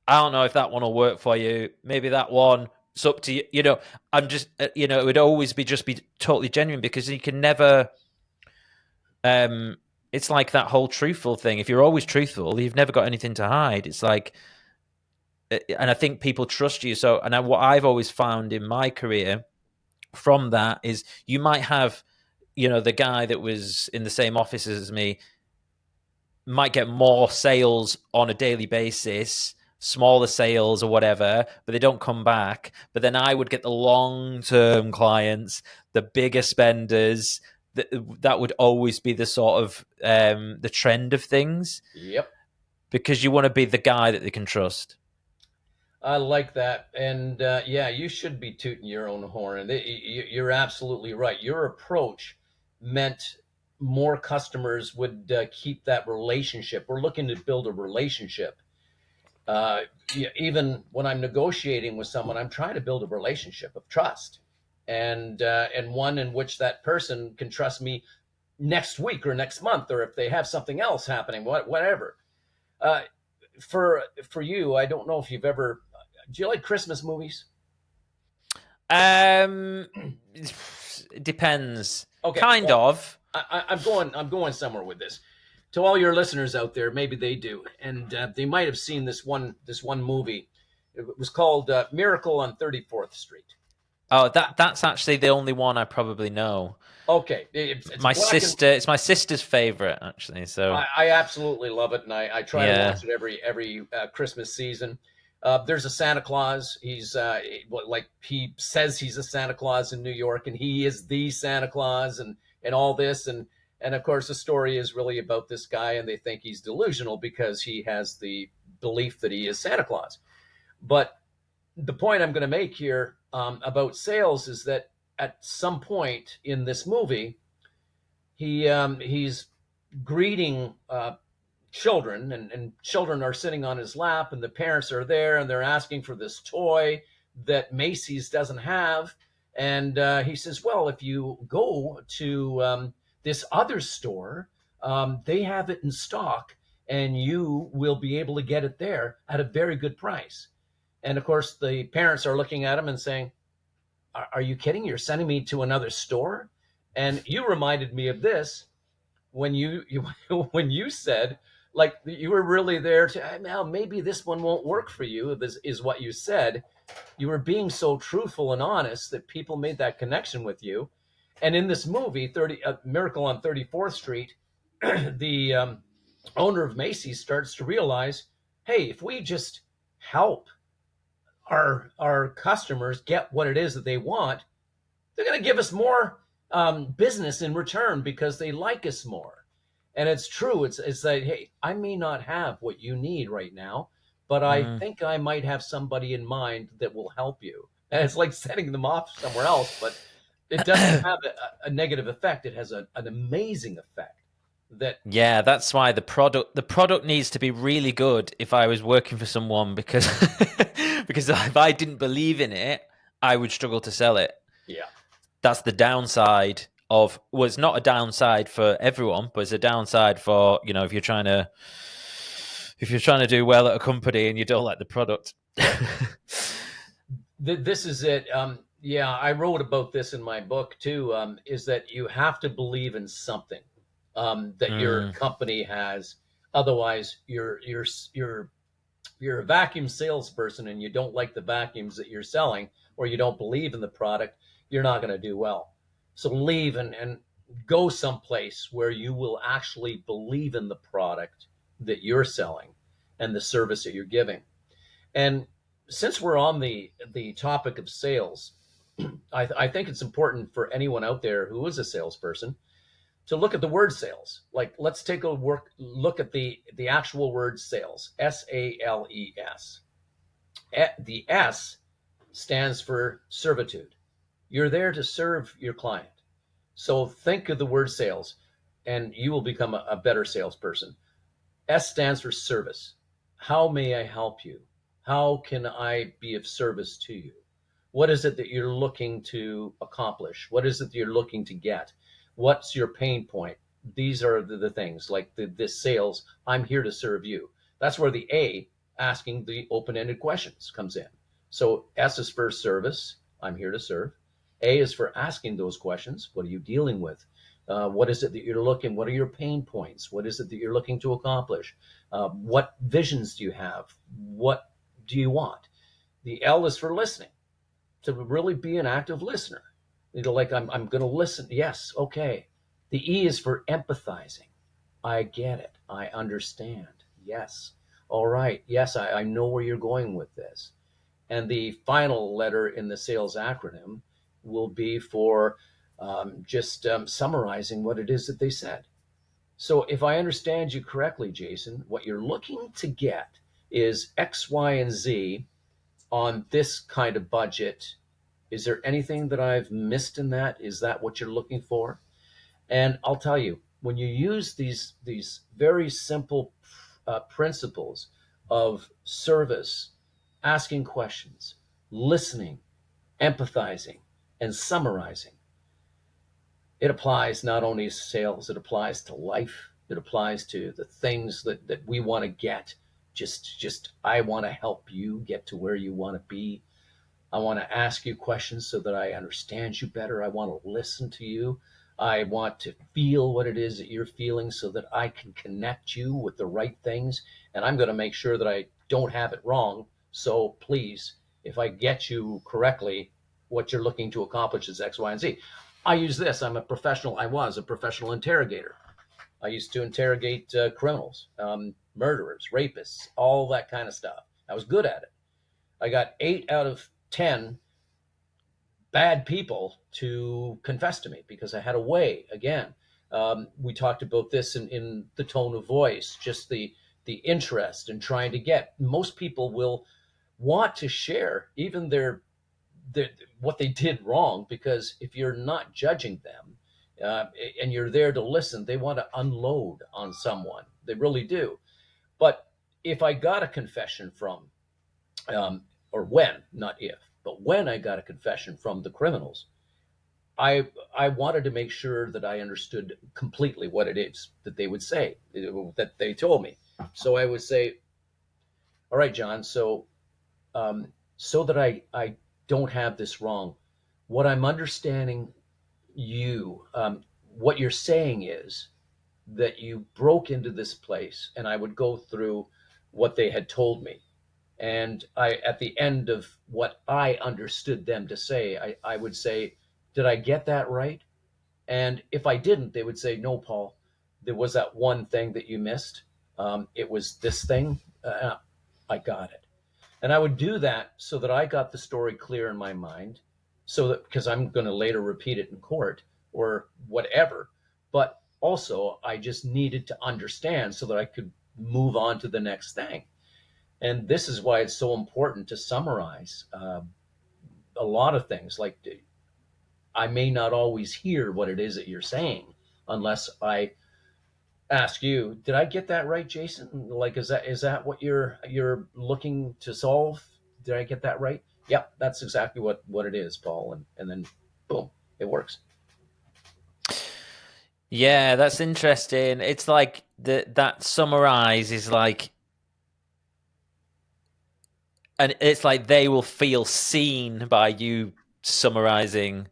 I don't know if that one will work for you. Maybe that one. It's up to you. I'm just it would always be just be totally genuine because you can never. it's like that whole truthful thing. If you're always truthful, you've never got anything to hide. It's like, and I think people trust you. So, and what I've always found in my career from that is you might have, the guy that was in the same office as me might get more sales on a daily basis, smaller sales or whatever, but they don't come back. But then I would get the long-term clients, the bigger spenders. That would always be the sort of the trend of things, Yep. because you want to be the guy that they can trust. I like that. And yeah, you should be tooting your own horn. And you're absolutely right. Your approach meant more customers would keep that relationship. We're looking to build a relationship. Uh, Even when I'm negotiating with someone, I'm trying to build a relationship of trust, and one in which that person can trust me next week or next month, or if they have something else happening, whatever. Uh, for you, I don't know if you've ever. Do you like Christmas movies? It depends. Okay, Kind well, of. I'm going somewhere with this. To all your listeners out there, maybe they do, and they might have seen this one movie. It was called Miracle on 34th Street. Oh, that's actually the only one I probably know. Okay, it's black and It's my sister's favorite, actually. So I absolutely love it, and I try to yeah. watch it every Christmas season. There's a Santa Claus. He's like he says he's a Santa Claus in New York, and he is the Santa Claus, and all this, and of course the story is really about this guy, and they think he's delusional because he has the belief that he is Santa Claus. But the point I'm going to make here about sales is that at some point in this movie, he's greeting children, and children are sitting on his lap, and the parents are there, and they're asking for this toy that Macy's doesn't have. And he says, well, if you go to this other store, they have it in stock, and you will be able to get it there at a very good price. And of course, the parents are looking at him and saying, are you kidding? You're sending me to another store? And you reminded me of this when you when you said, like, you were really there to, now maybe this one won't work for you. This is what you said. You were being so truthful and honest that people made that connection with you. And in this movie, Miracle on 34th Street, the owner of Macy's starts to realize, hey, if we just help our customers get what it is that they want, they're going to give us more business in return because they like us more. And it's true. It's like, hey, I may not have what you need right now, but I Mm. think I might have somebody in mind that will help you. And it's like sending them off somewhere else, but it doesn't have a negative effect. It has an amazing effect. That Yeah, that's why the product needs to be really good if I was working for someone, because because if I didn't believe in it, I would struggle to sell it. Yeah, That's the downside of, well, it's not a downside for everyone, but it's a downside for, if you're trying to do well at a company and you don't like the product. this is it. Yeah, I wrote about this in my book too. Is that you have to believe in something that your Mm. company has. Otherwise, you're a vacuum salesperson and you don't like the vacuums that you're selling, or you don't believe in the product. You're not going to do well. So leave and go someplace where you will actually believe in the product that you're selling and the service that you're giving. And since we're on the topic of sales, I think it's important for anyone out there who is a salesperson to look at the word sales. Like, let's take a look at the actual word sales. SALES. The S stands for servitude. You're there to serve your client. So think of the word sales, and you will become a better salesperson. S stands for service. How may I help you? How can I be of service to you? What is it that you're looking to accomplish? What is it that you're looking to get? What's your pain point? These are the things, like this sales. I'm here to serve you. That's where the A, asking the open-ended questions, comes in. So S is for service. I'm here to serve. A is for asking those questions. What are you dealing with? What is it that you're looking? What are your pain points? What is it that you're looking to accomplish? What visions do you have? What do you want? The L is for listening, to really be an active listener. Like I'm going to listen. Yes, okay. The E is for empathizing. I get it. I understand. Yes. All right. Yes, I know where you're going with this. And the final letter in the sales acronym will be for just summarizing what it is that they said. So if I understand you correctly, Jason, what you're looking to get is X, Y, and Z on this kind of budget. Is there anything that I've missed in that? Is that what you're looking for? And I'll tell you, when you use these very simple principles of service, asking questions, listening, empathizing, and summarizing, it applies not only to sales, it applies to life, it applies to the things that we want to get. Just I want to help you get to where you want to be. I want to ask you questions so that I understand you better. I want to listen to you. I want to feel what it is that you're feeling so that I can connect you with the right things. And I'm going to make sure that I don't have it wrong. So please, if I get you correctly, what you're looking to accomplish is X, Y, and Z. I use this. I was a professional interrogator. I used to interrogate criminals, murderers, rapists, all that kind of stuff. I was good at it. I got 8 out of 10 bad people to confess to me because I had a way. Again, we talked about this in the tone of voice, just the interest in trying to get. Most people will want to share even their what they did wrong, because if you're not judging them and you're there to listen, they want to unload on someone. They really do. But if I got a confession from or when, not if, but when I got a confession from the criminals, I wanted to make sure that I understood completely what it is that they would say, that they told me. So I would say, all right, John, so that I don't have this wrong, what I'm understanding you, what you're saying is that you broke into this place, and I would go through what they had told me. And at the end of what I understood them to say, I would say, did I get that right? And if I didn't, they would say, no, Paul, there was that one thing that you missed. It was this thing. I got it. And I would do that so that I got the story clear in my mind, so that, because I'm going to later repeat it in court or whatever. But also, I just needed to understand so that I could move on to the next thing. And this is why it's so important to summarize a lot of things. Like, I may not always hear what it is that you're saying unless I ask you, did I get that right, Jason? Like, is that what you're looking to solve? Did I get that right? Yep, that's exactly what it is, Paul. And then boom, it works. Yeah, that's interesting. It's like that summarize is like, and it's like they will feel seen by you summarizing.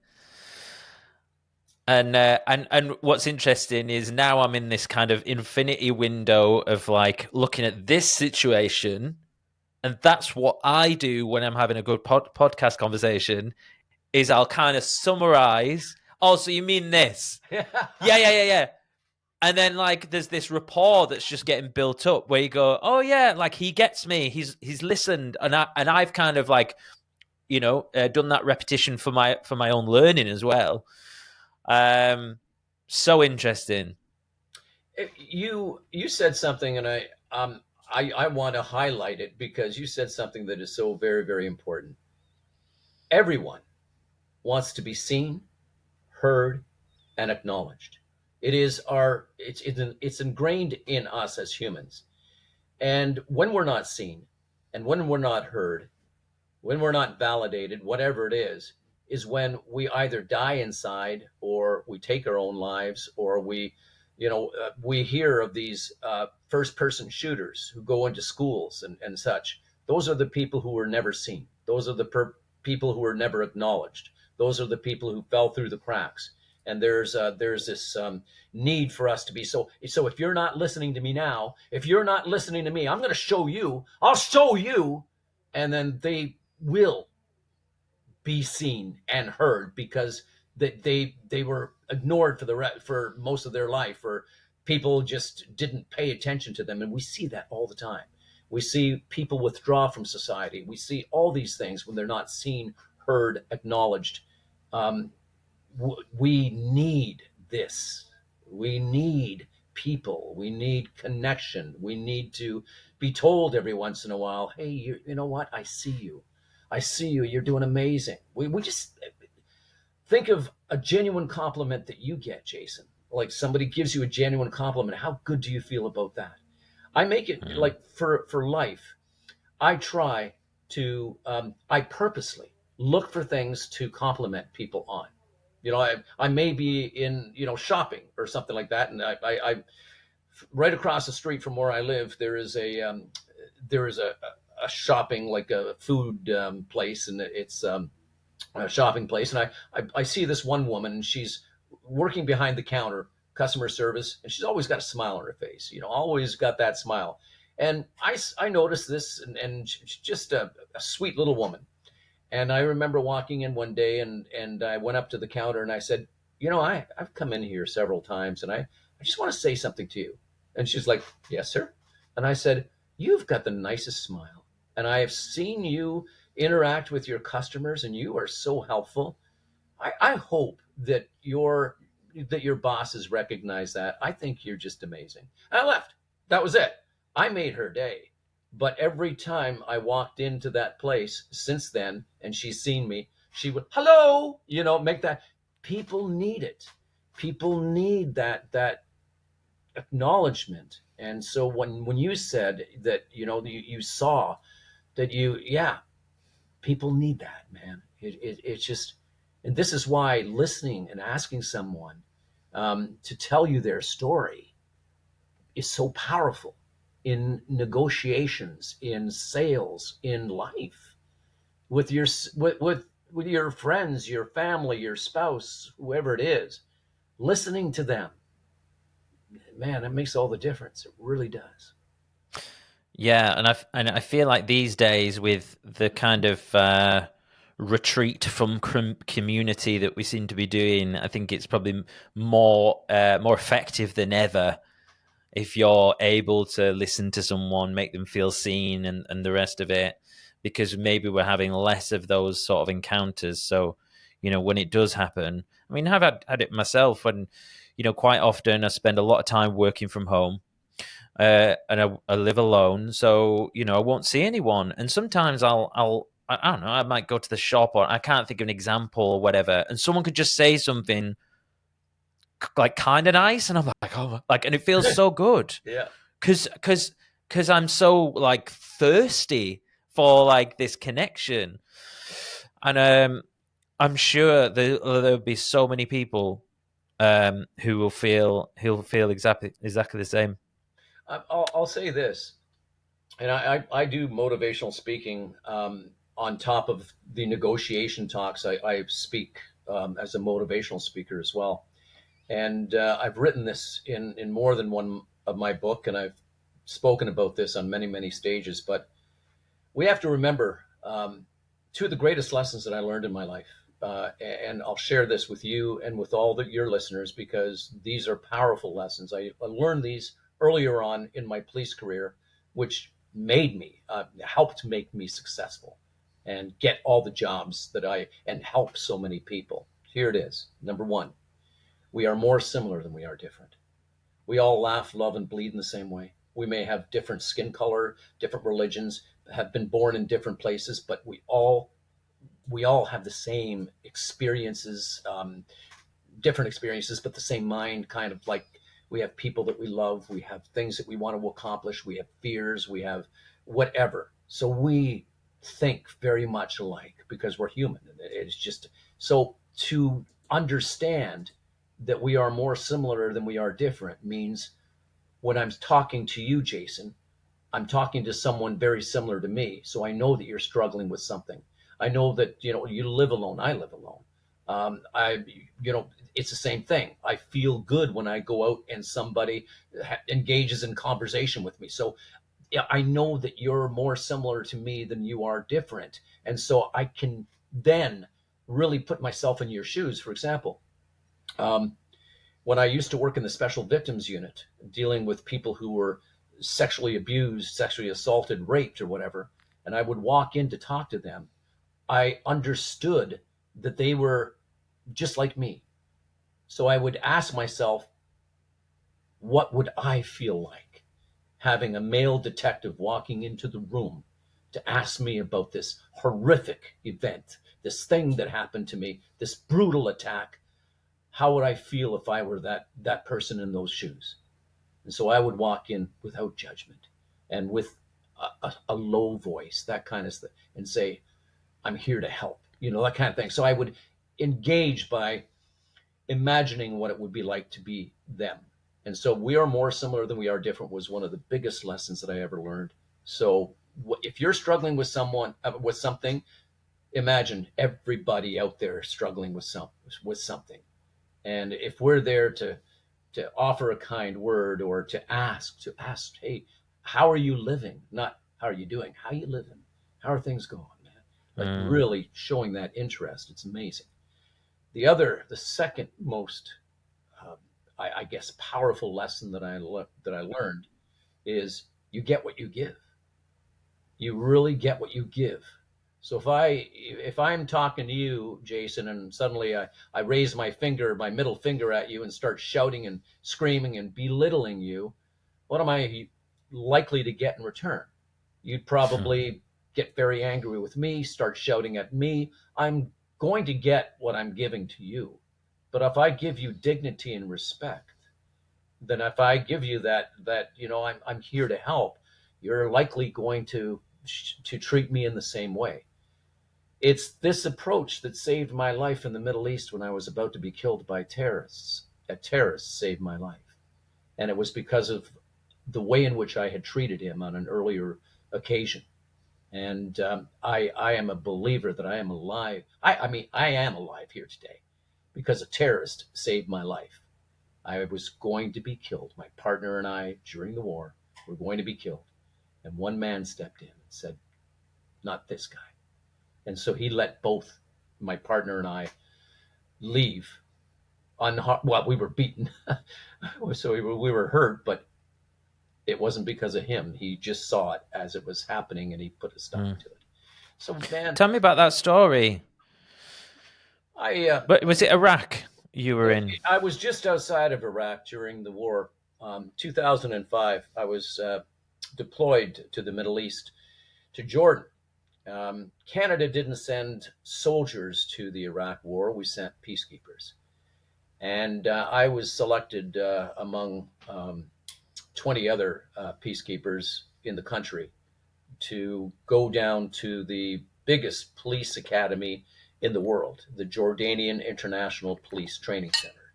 And what's interesting is now I'm in this kind of infinity window of like looking at this situation, and that's what I do when I'm having a good podcast conversation. Is I'll kind of summarize. Oh, so you mean this? Yeah. And then like there's this rapport that's just getting built up where you go, oh yeah, like he gets me. He's listened, and I've kind of like done that repetition for my own learning as well. So interesting. You said something, and I want to highlight it because you said something that is so very, very important. Everyone wants to be seen, heard, and acknowledged. It's ingrained in us as humans. And when we're not seen, and when we're not heard, when we're not validated, whatever it is when we either die inside, or we take our own lives, or we hear of these first person shooters who go into schools and such. Those are the people who were never seen. Those are the people who were never acknowledged. Those are the people who fell through the cracks. And there's this need for us to be so. So if you're not listening to me now, if you're not listening to me, I'm going to show you. I'll show you, and then they will be seen and heard because they were ignored for most of their life, or people just didn't pay attention to them. And we see that all the time. We see people withdraw from society. We see all these things when they're not seen, heard, acknowledged. Um, we need this. We need people. We need connection. We need to be told every once in a while, hey, you know what? I see you. I see you. You're doing amazing. We just think of a genuine compliment that you get, Jason. Like somebody gives you a genuine compliment. How good do you feel about that? I make it like for life. I try to, I purposely look for things to compliment people on. I may be in, shopping or something like that. And I right across the street from where I live, there is a shopping, like a food place, and it's a shopping place. And I see this one woman, and she's working behind the counter, customer service, and she's always got a smile on her face, always got that smile. And I noticed this, and she's just a sweet little woman. And I remember walking in one day, and I went up to the counter and I said, I've come in here several times, and I just want to say something to you. And she's like, yes, sir. And I said, you've got the nicest smile. And I have seen you interact with your customers, and you are so helpful. I hope that your bosses recognize that. I think you're just amazing. And I left. That was it. I made her day. But every time I walked into that place since then, and she's seen me, she would, hello, make that. People need it. People need that acknowledgement. And so when you said that, you saw that people need that, man. It's just, and this is why listening and asking someone to tell you their story is so powerful in negotiations, in sales, in life, with your friends, your family, your spouse, whoever it is. Listening to them, man, it makes all the difference. It really does. Yeah, and I feel like these days, with the kind of retreat from community that we seem to be doing, I think it's probably more effective than ever if you're able to listen to someone, make them feel seen, and the rest of it, because maybe we're having less of those sort of encounters. So, when it does happen, I mean, I've had it myself when, quite often I spend a lot of time working from home. And I live alone, so I won't see anyone. And sometimes I don't know, I might go to the shop, or I can't think of an example or whatever, and someone could just say something like kind of nice, and I'm like, oh, like, and it feels so good. Yeah. Because I'm so like thirsty for like this connection, and I'm sure there'll be so many people who'll feel exactly the same. I'll say this, and I do motivational speaking on top of the negotiation talks. I speak as a motivational speaker as well. And I've written this in more than one of my book, and I've spoken about this on many, many stages. But we have to remember two of the greatest lessons that I learned in my life. And I'll share this with you and with all your listeners, because these are powerful lessons. I learned these earlier on in my police career, which helped make me successful and get all the jobs and help so many people. Here it is. Number one, we are more similar than we are different. We all laugh, love, and bleed in the same way. We may have different skin color, different religions, have been born in different places, but we all have the same experiences, different experiences, but the same mind. Kind of like, we have people that we love, we have things that we want to accomplish, we have fears, we have whatever. So we think very much alike because we're human. It's just so to understand that we are more similar than we are different means when I'm talking to you, Jason, I'm talking to someone very similar to me. So I know that you're struggling with something. I know that, you live alone. I live alone. I, it's the same thing. I feel good when I go out and somebody engages in conversation with me. So yeah, I know that you're more similar to me than you are different. And so I can then really put myself in your shoes. For example, um, when I used to work in the special victims unit, dealing with people who were sexually abused, sexually assaulted, raped, or whatever, and I would walk in to talk to them, I understood that they were just like me. So I would ask myself, what would I feel like having a male detective walking into the room to ask me about this horrific event, this thing that happened to me, this brutal attack? How would I feel if I were that person in those shoes? And so I would walk in without judgment and with a low voice, that kind of stuff, and say, I'm here to help, that kind of thing. So I would engage by imagining what it would be like to be them. And so we are more similar than we are different was one of the biggest lessons that I ever learned. So if you're struggling with something, imagine everybody out there struggling with something. And if we're there to offer a kind word or to ask, hey, how are you living? Not how are you doing? How are you living? How are things going, man? Like really showing that interest. It's amazing. The second most, I guess, powerful lesson that I learned is you get what you give. You really get what you give. So if I'm talking to you, Jason, and suddenly I raise my middle finger at you and start shouting and screaming and belittling you, what am I likely to get in return? You'd probably get very angry with me, start shouting at me. I'm going to get what I'm giving to you. But if I give you dignity and respect, then if I give you that I'm here to help, you're likely going to treat me in the same way. It's this approach that saved my life in the Middle East when I was about to be killed by terrorists. A terrorist saved my life. And it was because of the way in which I had treated him on an earlier occasion. And I am a believer that I am alive. I am alive here today because a terrorist saved my life. I was going to be killed. My partner and I, during the war, were going to be killed. And one man stepped in and said, not this guy. And so he let both my partner and I leave. Well, we were beaten. So we were hurt, but it wasn't because of him. He just saw it as it was happening and he put a stop to it. So, man, Tell me about that story. But was it Iraq you were in? I was just outside of Iraq during the war. 2005, I was deployed to the Middle East, to Jordan. Canada didn't send soldiers to the Iraq war. We sent peacekeepers. And I was selected among 20 other peacekeepers in the country to go down to the biggest police academy in the world, the Jordanian International Police Training Center.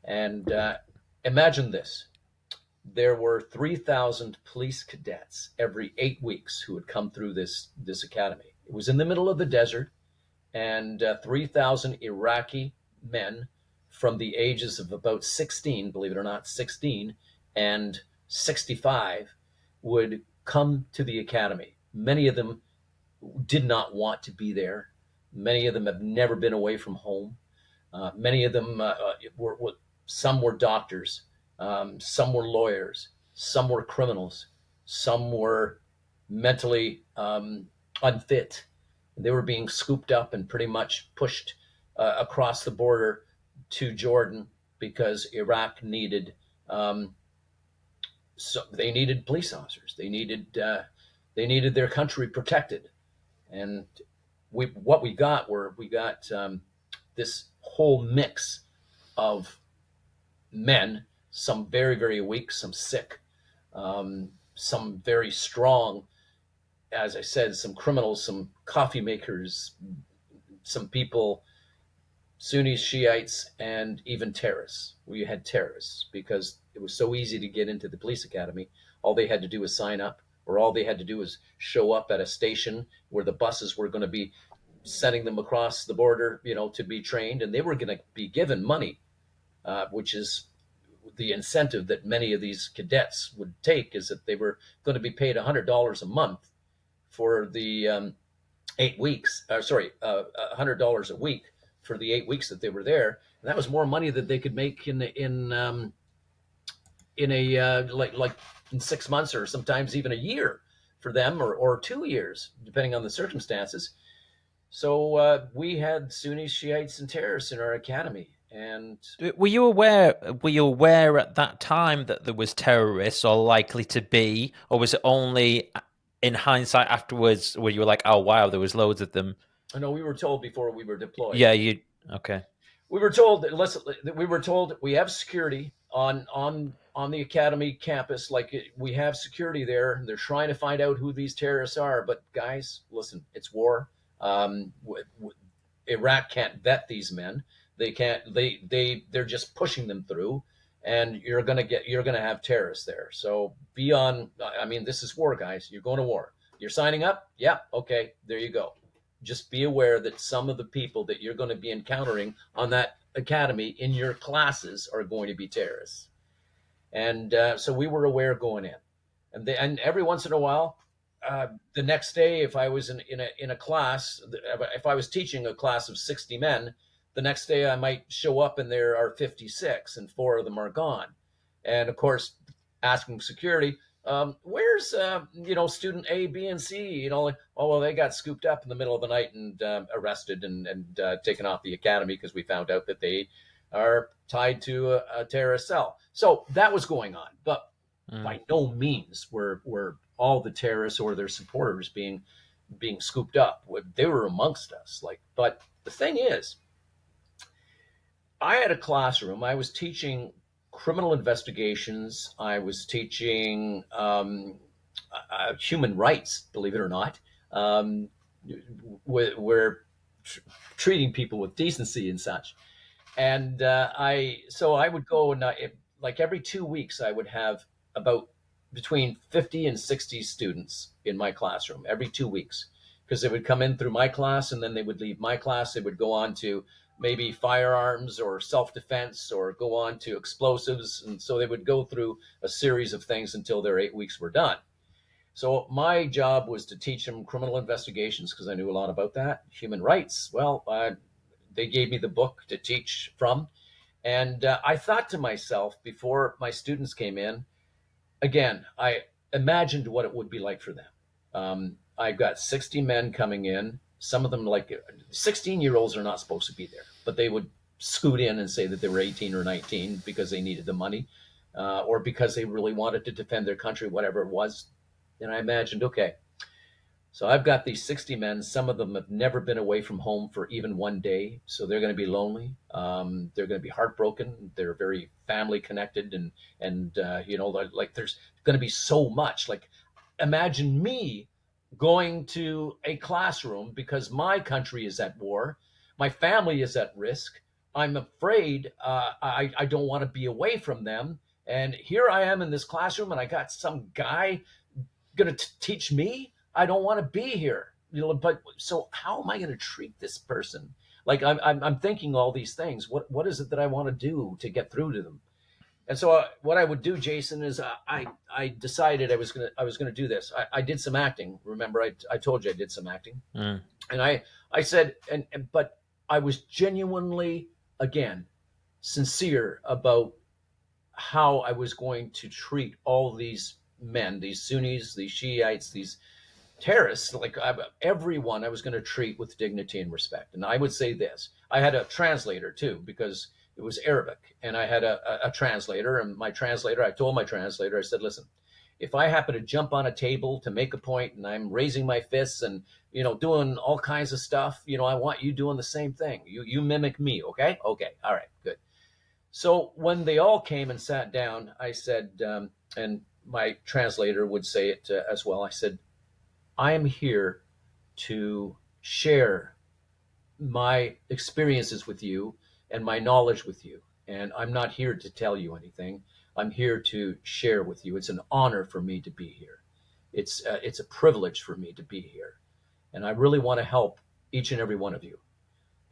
And imagine this. There were 3,000 police cadets every 8 weeks who would come through this academy. It was in the middle of the desert, and 3,000 Iraqi men from the ages of about 16, believe it or not, 16 and 65 would come to the academy. Many of them did not want to be there. Many of them have never been away from home. Many of them some were doctors, some were lawyers, some were criminals, some were mentally unfit. They were being scooped up and pretty much pushed across the border to Jordan because Iraq needed they needed police officers. They needed their country protected, and we got this whole mix of men, some very, very weak, some sick, some very strong, as I said, some criminals, some coffee makers, some people, Sunnis, Shiites, and even terrorists. We had terrorists because it was so easy to get into the police academy. All they had to do was sign up, or all they had to do was show up at a station where the buses were going to be sending them across the border, to be trained, and they were going to be given money, which is the incentive that many of these cadets would take, is that they were going to be paid $100 a month for the 8 weeks. $100 a week for the 8 weeks that they were there, and that was more money that they could make in a like in 6 months, or sometimes even a year for them, or 2 years, depending on the circumstances. So we had Sunnis, Shiites, and terrorists in our academy. And were you aware? Were you aware at that time that there was terrorists or likely to be, or was it only in hindsight afterwards where you were like, "Oh wow, there was loads of them"? I know we were told before we were deployed. Yeah, you okay? We were told that we were told we have security on the academy campus. Like, we have security there. They're trying to find out who these terrorists are. But guys, listen, it's war. Iraq can't vet these men. They can't. They're just pushing them through, and you're gonna have terrorists there. So be on. I mean, this is war, guys. You're going to war. You're signing up. Yeah. Okay. There you go. Just be aware that some of the people that you're going to be encountering on that academy in your classes are going to be terrorists. And so we were aware going in, and every once in a while, the next day, if I was in a class, if I was teaching a class of 60 men, the next day I might show up and there are 56, and 4 of them are gone. And of course, asking security, where's student A, B, and C? Like, oh well, they got scooped up in the middle of the night and arrested and taken off the academy because we found out that they are tied to a terrorist cell. So that was going on, but by no means were all the terrorists or their supporters being scooped up. They were amongst us. But the thing is, I had a classroom. I was teaching criminal investigations. I was teaching human rights, believe it or not. We're treating people with decency and such. And I would go, and like every 2 weeks, I would have about between 50 and 60 students in my classroom every 2 weeks, because they would come in through my class, and then they would leave my class. They would go on to maybe firearms or self-defense, or go on to explosives. And so they would go through a series of things until their 8 weeks were done. So my job was to teach them criminal investigations, because I knew a lot about that. Human rights, well, they gave me the book to teach from. And I thought to myself, before my students came in, again, I imagined what it would be like for them. I've got 60 men coming in. Some of them, like 16-year-olds, are not supposed to be there, but they would scoot in and say that they were 18 or 19 because they needed the money, or because they really wanted to defend their country, whatever it was. And I imagined, okay, so I've got these 60 men. Some of them have never been away from home for even one day, so they're going to be lonely. They're going to be heartbroken. They're very family connected, and like there's going to be so much. Like, imagine me going to a classroom because my country is at war, my family is at risk. I'm afraid. I don't want to be away from them, and here I am in this classroom, and I got some guy going to teach me. I don't want to be here, but so how am I going to treat this person? Like, I'm thinking all these things. What is it that I want to do to get through to them? And so what I would do, Jason, is I decided I was gonna do this. I did some acting. Remember, I told you I did some acting, and I said, but I was genuinely, again, sincere about how I was going to treat all these men, these Sunnis, these Shiites, these terrorists. Like, everyone I was going to treat with dignity and respect. And I would say this: I had a translator too, because it was Arabic, and I had a translator. And I told my translator, I said, listen, if I happen to jump on a table to make a point, and I'm raising my fists and doing all kinds of stuff, I want you doing the same thing. You mimic me, okay? Okay, all right, good. So when they all came and sat down, I said, and my translator would say it as well. I said, I am here to share my experiences with you and my knowledge with you. And I'm not here to tell you anything. I'm here to share with you. It's an honor for me to be here. It's a privilege for me to be here. And I really want to help each and every one of you.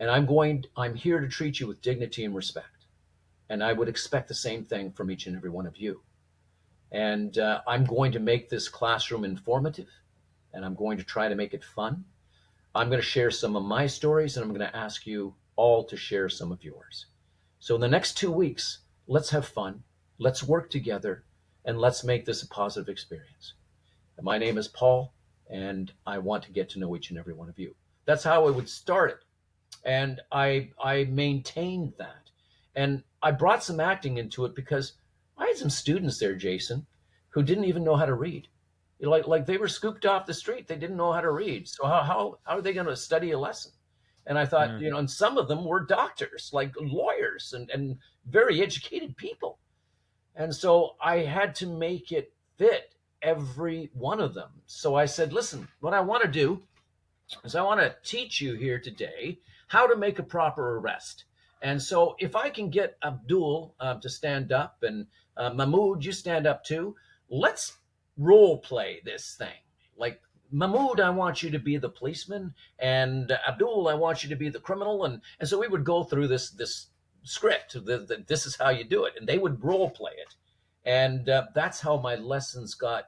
And I'm here to treat you with dignity and respect. And I would expect the same thing from each and every one of you. And I'm going to make this classroom informative, and I'm going to try to make it fun. I'm going to share some of my stories, and I'm going to ask you all to share some of yours. So in the next 2 weeks, let's have fun, let's work together, and let's make this a positive experience. And my name is Paul, and I want to get to know each and every one of you. That's how I would start it. And I maintained that. And I brought some acting into it because I had some students there, Jason, who didn't even know how to read. Like they were scooped off the street. They didn't know how to read. So how are they going to study a lesson? And I thought, and some of them were doctors, like lawyers and very educated people. And so I had to make it fit every one of them. So I said, listen, what I want to do is I want to teach you here today how to make a proper arrest. And so if I can get Abdul to stand up, and Mahmoud, you stand up too, let's role play this thing. Like, Mahmoud, I want you to be the policeman, and Abdul, I want you to be the criminal. And so we would go through this script. This is how you do it. And they would role play it. And that's how my lessons got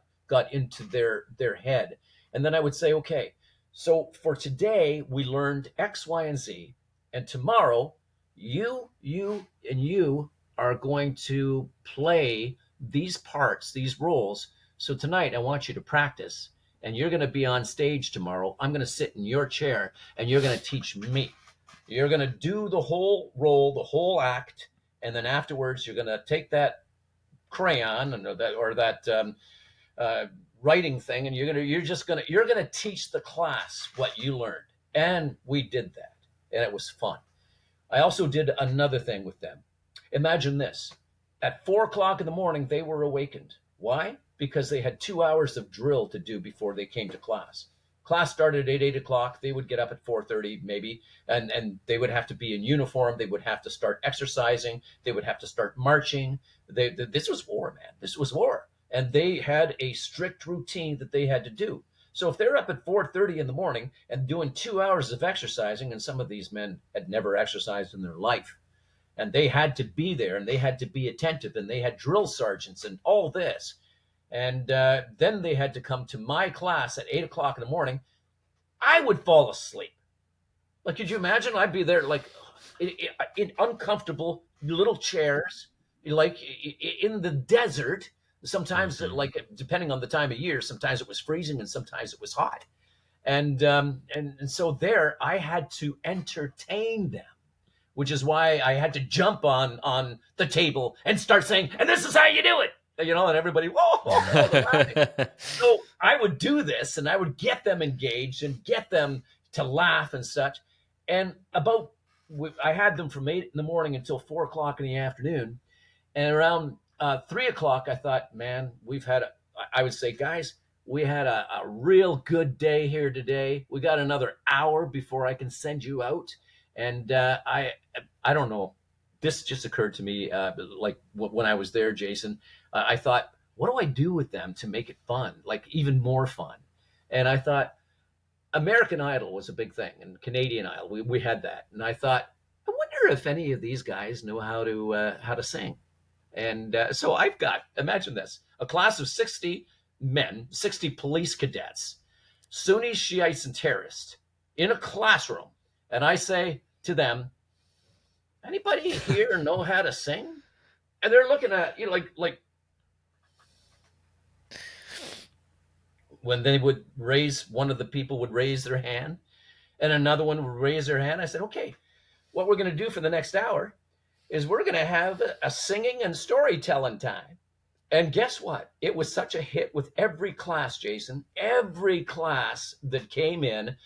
into their head. And then I would say, okay, so for today, we learned X, Y, and Z. And tomorrow, you, and you are going to play these parts, these roles. So tonight, I want you to practice. And you're going to be on stage tomorrow. I'm going to sit in your chair, and you're going to teach me. You're going to do the whole role, the whole act. And then afterwards, you're going to take that crayon or that writing thing, and you're gonna teach the class what you learned. And we did that, and it was fun. I also did another thing with them. Imagine this: at 4:00 in the morning, they were awakened. Why? Because they had 2 hours of drill to do before they came to class. Class started at 8 o'clock. They would get up at 4:30 maybe, and they would have to be in uniform. They would have to start exercising. They would have to start marching. This was war, man. This was war. And they had a strict routine that they had to do. So if they're up at 4:30 in the morning and doing 2 hours of exercising, and some of these men had never exercised in their life, and they had to be there, and they had to be attentive, and they had drill sergeants and all this. And then they had to come to my class at 8 o'clock in the morning. I would fall asleep. Like, could you imagine? I'd be there like in uncomfortable little chairs, like in the desert. Sometimes, like, depending on the time of year, sometimes it was freezing and sometimes it was hot. And so there I had to entertain them, which is why I had to jump on the table and start saying, and this is how you do it. And everybody, whoa. So I would do this, and I would get them engaged and get them to laugh and such. And I had them from 8 in the morning until 4 o'clock in the afternoon. And around 3 o'clock, I thought, man, I would say, guys, we had a real good day here today. We got another hour before I can send you out. And I don't know. This just occurred to me, like when I was there, Jason. I thought, what do I do with them to make it fun, like even more fun? And I thought, American Idol was a big thing, and Canadian Idol, we had that. And I thought, I wonder if any of these guys know how to sing. And so I've got, imagine this, a class of 60 men, 60 police cadets, Sunnis, Shiites, and terrorists in a classroom. And I say to them, anybody here know how to sing? And they're looking at, like when they would one of the people would raise their hand and another one would raise their hand. I said, okay, what we're going to do for the next hour is we're going to have a singing and storytelling time. And guess what? It was such a hit with every class, Jason. Every class that came in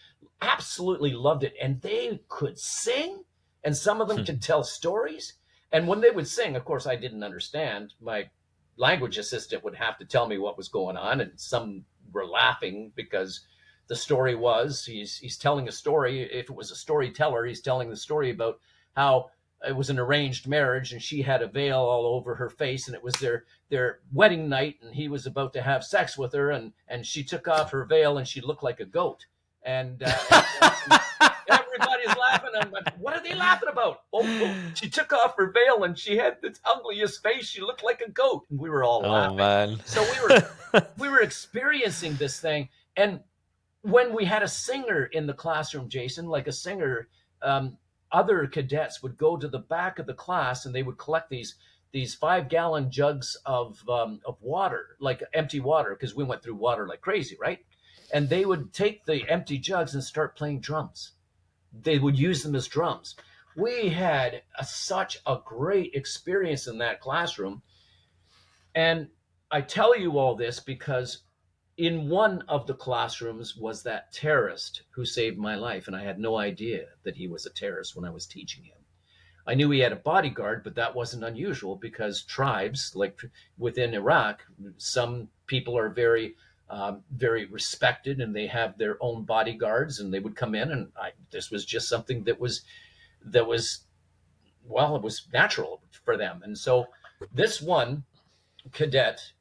absolutely loved it. And they could sing, and some of them could tell stories. And when they would sing, of course, I didn't understand. My language assistant would have to tell me what was going on. And some were laughing because the story was, he's telling a story. If it was a storyteller, he's telling the story about how it was an arranged marriage and she had a veil all over her face, and it was their wedding night, and he was about to have sex with her, and she took off her veil and she looked like a goat. And everybody's laughing. I'm like, what are they laughing about? Oh, she took off her veil and she had the ugliest face. She looked like a goat. And we were all Oh, laughing. man. So we were experiencing this thing. And when we had a singer in the classroom, Jason, like a singer, other cadets would go to the back of the class and they would collect these 5-gallon jugs of water, like empty water, because we went through water like crazy, right? And they would take the empty jugs and start playing drums. They would use them as drums. We had such a great experience in that classroom. And I tell you all this because in one of the classrooms was that terrorist who saved my life. And I had no idea that he was a terrorist when I was teaching him. I knew he had a bodyguard, but that wasn't unusual because tribes, like within Iraq, some people are very, very respected and they have their own bodyguards, and they would come in, and this was just something that was, well, it was natural for them. And so this one cadet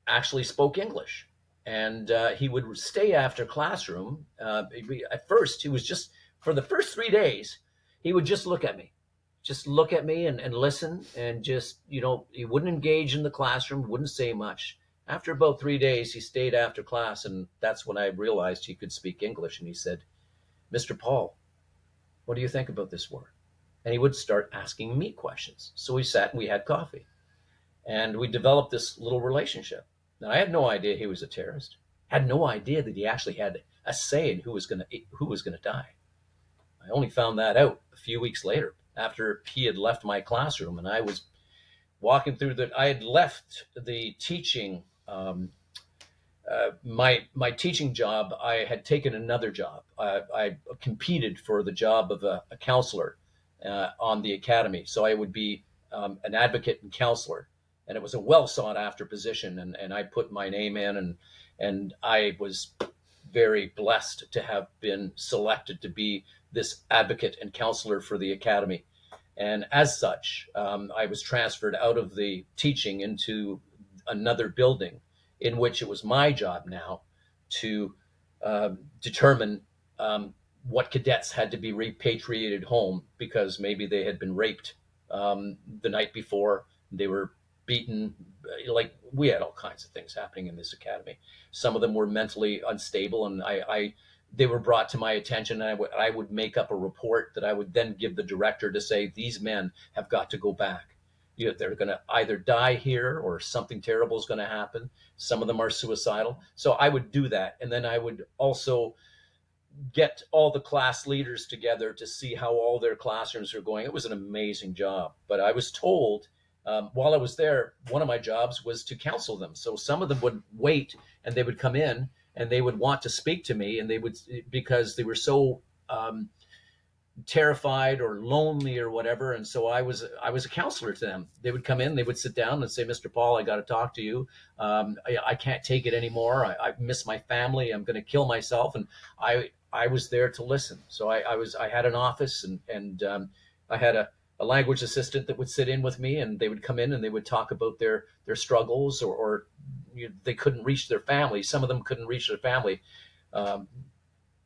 actually spoke English, and he would stay after classroom. At first, he was just, for the first 3 days, he would just look at me and listen, and just, he wouldn't engage in the classroom, wouldn't say much. After about 3 days, he stayed after class, and that's when I realized he could speak English. And he said, "Mr. Paul, what do you think about this war?" And he would start asking me questions. So we sat and we had coffee, and we developed this little relationship. Now, I had no idea he was a terrorist. Had no idea that he actually had a say in who was going to die. I only found that out a few weeks later, after he had left my classroom, and I was walking through I had left the teaching, my teaching job. I had taken another job. I competed for the job of a counselor on the academy, so I would be an advocate and counselor, and it was a well sought after position. And I put my name in, and I was very blessed to have been selected to be this advocate and counselor for the academy. And as such, I was transferred out of the teaching into another building, in which it was my job now to determine what cadets had to be repatriated home, because maybe they had been raped the night before. They were beaten. Like, we had all kinds of things happening in this academy. Some of them were mentally unstable, and they were brought to my attention, and I would make up a report that I would then give the director to say, these men have got to go back. They're going to either die here or something terrible is going to happen. Some of them are suicidal. So I would do that. And then I would also get all the class leaders together to see how all their classrooms are going. It was an amazing job. But I was told while I was there, one of my jobs was to counsel them. So some of them would wait, and they would come in and they would want to speak to me, and they would, because they were so terrified or lonely or whatever. And so I was a counselor to them. They would come in, they would sit down and say, "Mr. Paul, I got to talk to you. I can't take it anymore. I miss my family. I'm going to kill myself." And I was there to listen. So I had an office, and I had a language assistant that would sit in with me, and they would come in and they would talk about their struggles, or they couldn't reach their family. Some of them couldn't reach their family.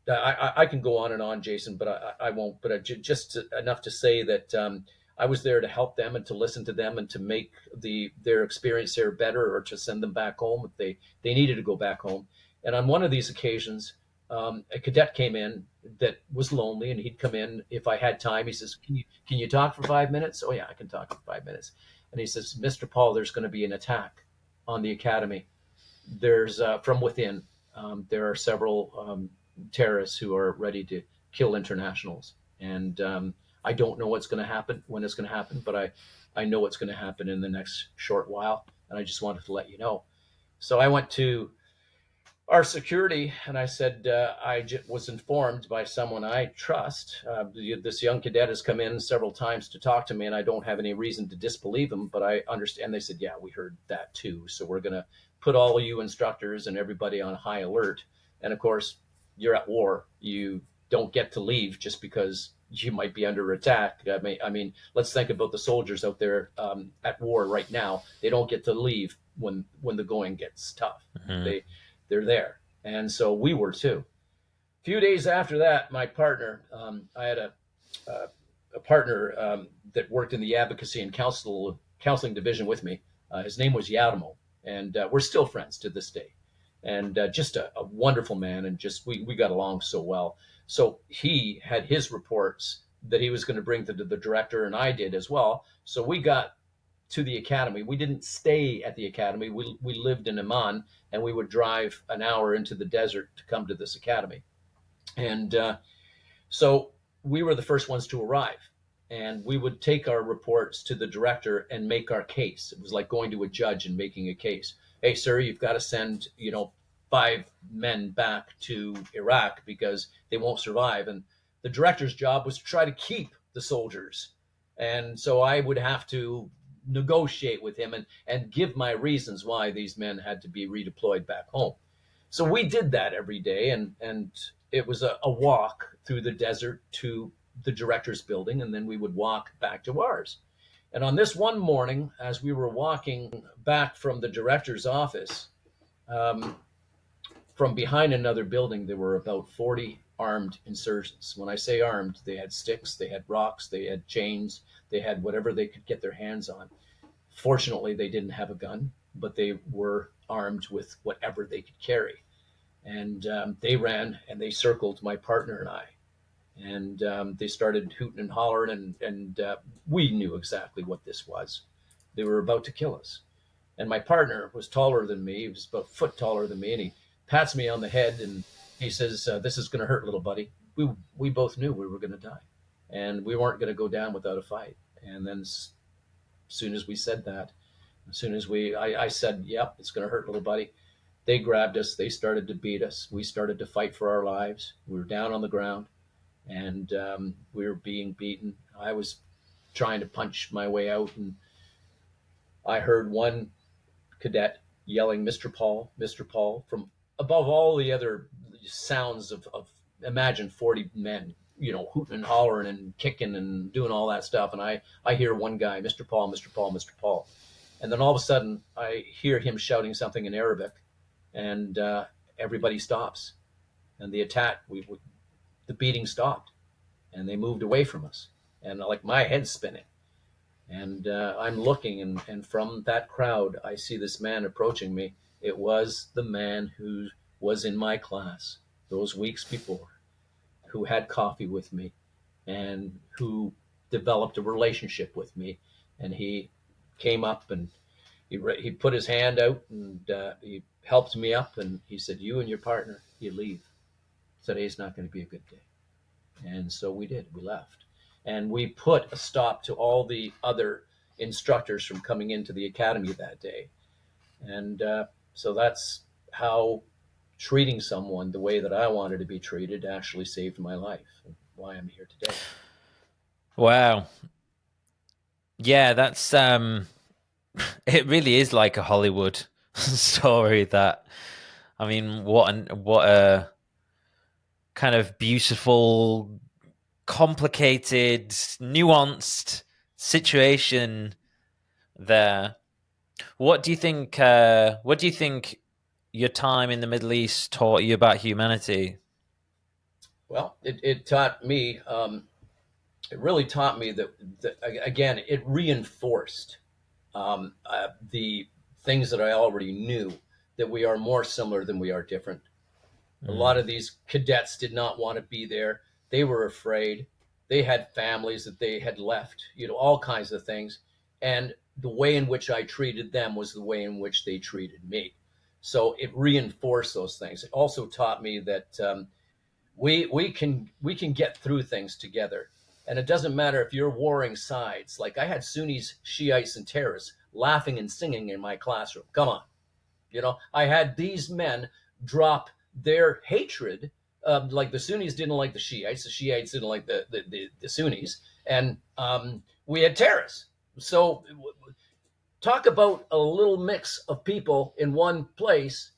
I can go on and on, Jason, but I won't. But just enough to say that I was there to help them and to listen to them and to make their experience there better, or to send them back home if they needed to go back home. And on one of these occasions, a cadet came in that was lonely, and he'd come in if I had time. He says, "Can you talk for 5 minutes?" "Oh yeah, I can talk for 5 minutes." And he says, "Mr. Paul, there's going to be an attack on the academy. There's from within. There are several terrorists who are ready to kill internationals, and I don't know what's going to happen, when it's going to happen, but I know what's going to happen in the next short while, and I just wanted to let you know." So I went to our security, and I said, I was informed by someone I trust. This young cadet has come in several times to talk to me, and I don't have any reason to disbelieve him, but I understand. They said, "Yeah, we heard that too. So we're going to put all of you instructors and everybody on high alert." And of course, you're at war. You don't get to leave just because you might be under attack. I mean, let's think about the soldiers out there at war right now. They don't get to leave when the going gets tough. Mm-hmm. They're there. And so we were too. few days after that, my partner, I had a partner that worked in the advocacy and counseling division with me. His name was Yarmo, and we're still friends to this day. And just a wonderful man, and just we got along so well. So he had his reports that he was going to bring to the director, and I did as well. So we got to the academy. We didn't stay at the academy. We lived in Amman, and we would drive an hour into the desert to come to this academy. And so we were the first ones to arrive, and we would take our reports to the director and make our case. It was like going to a judge and making a case. Hey, sir, you've got to send, 5 men back to Iraq because they won't survive. And the director's job was to try to keep the soldiers. And so I would have to negotiate with him and give my reasons why these men had to be redeployed back home. So we did that every day, and it was a walk through the desert to the director's building, and then we would walk back to ours. And on this one morning, as we were walking back from the director's office, from behind another building, there were about 40 armed insurgents. When I say armed, they had sticks, they had rocks, they had chains, they had whatever they could get their hands on. Fortunately, they didn't have a gun, but they were armed with whatever they could carry. And they ran and they circled my partner and I. And they started hooting and hollering, and we knew exactly what this was. They were about to kill us. And my partner was taller than me. He was about a foot taller than me. And he pats me on the head and he says, this is going to hurt, little buddy. We both knew we were going to die. And we weren't going to go down without a fight. And then as soon as we said that, as soon as I said, yep, it's going to hurt, little buddy, they grabbed us. They started to beat us. We started to fight for our lives. We were down on the ground, and we were being beaten. I was trying to punch my way out, and I heard one cadet yelling, Mr. Paul, from above all the other sounds of imagine 40 men, hooting and hollering and kicking and doing all that stuff. And I hear one guy, Mr. Paul, Mr. Paul, Mr. Paul. And then all of a sudden, I hear him shouting something in Arabic, and everybody stops. And the attack, the beating stopped, and they moved away from us. And like my head's spinning. And I'm looking, and from that crowd, I see this man approaching me. It was the man who was in my class those weeks before, who had coffee with me, and who developed a relationship with me. And he came up and he put his hand out, and he helped me up, and he said, you and your partner, you leave. Today's not going to be a good day. And so we did. We left. And we put a stop to all the other instructors from coming into the academy that day. And so that's how treating someone the way that I wanted to be treated actually saved my life, and why I'm here today. Wow. Yeah, that's it really is like a Hollywood story. That, I mean, what a kind of beautiful, complicated, nuanced situation there. What do you think? What do you think your time in the Middle East taught you about humanity? Well, it taught me. It really taught me that again, it reinforced the things that I already knew, that we are more similar than we are different. A lot of these cadets did not want to be there. They were afraid. They had families that they had left, all kinds of things. And the way in which I treated them was the way in which they treated me. So it reinforced those things. It also taught me that we can get through things together. And it doesn't matter if you're warring sides. Like I had Sunnis, Shiites, and terrorists laughing and singing in my classroom. Come on. I had these men drop their hatred. Like the Sunnis didn't like the Shiites didn't like the Sunnis, and we had terrorists. So talk about a little mix of people in one place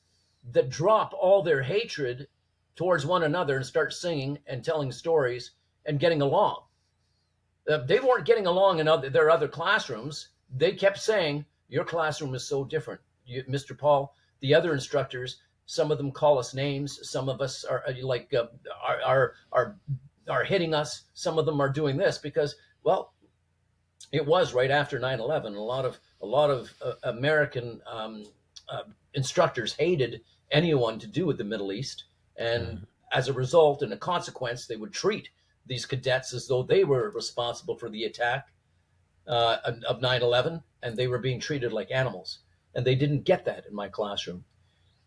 that drop all their hatred towards one another and start singing and telling stories and getting along. They weren't getting along in their other classrooms. They kept saying, your classroom is so different. Mr. Paul, the other instructors, Some of them call us names. Some of us are like are hitting us. Some of them are doing this because, well, it was right after 9/11. A lot of American instructors hated anyone to do with the Middle East, and Mm. as a result and a consequence, they would treat these cadets as though they were responsible for the attack of 9/11, and they were being treated like animals. And they didn't get that in my classroom.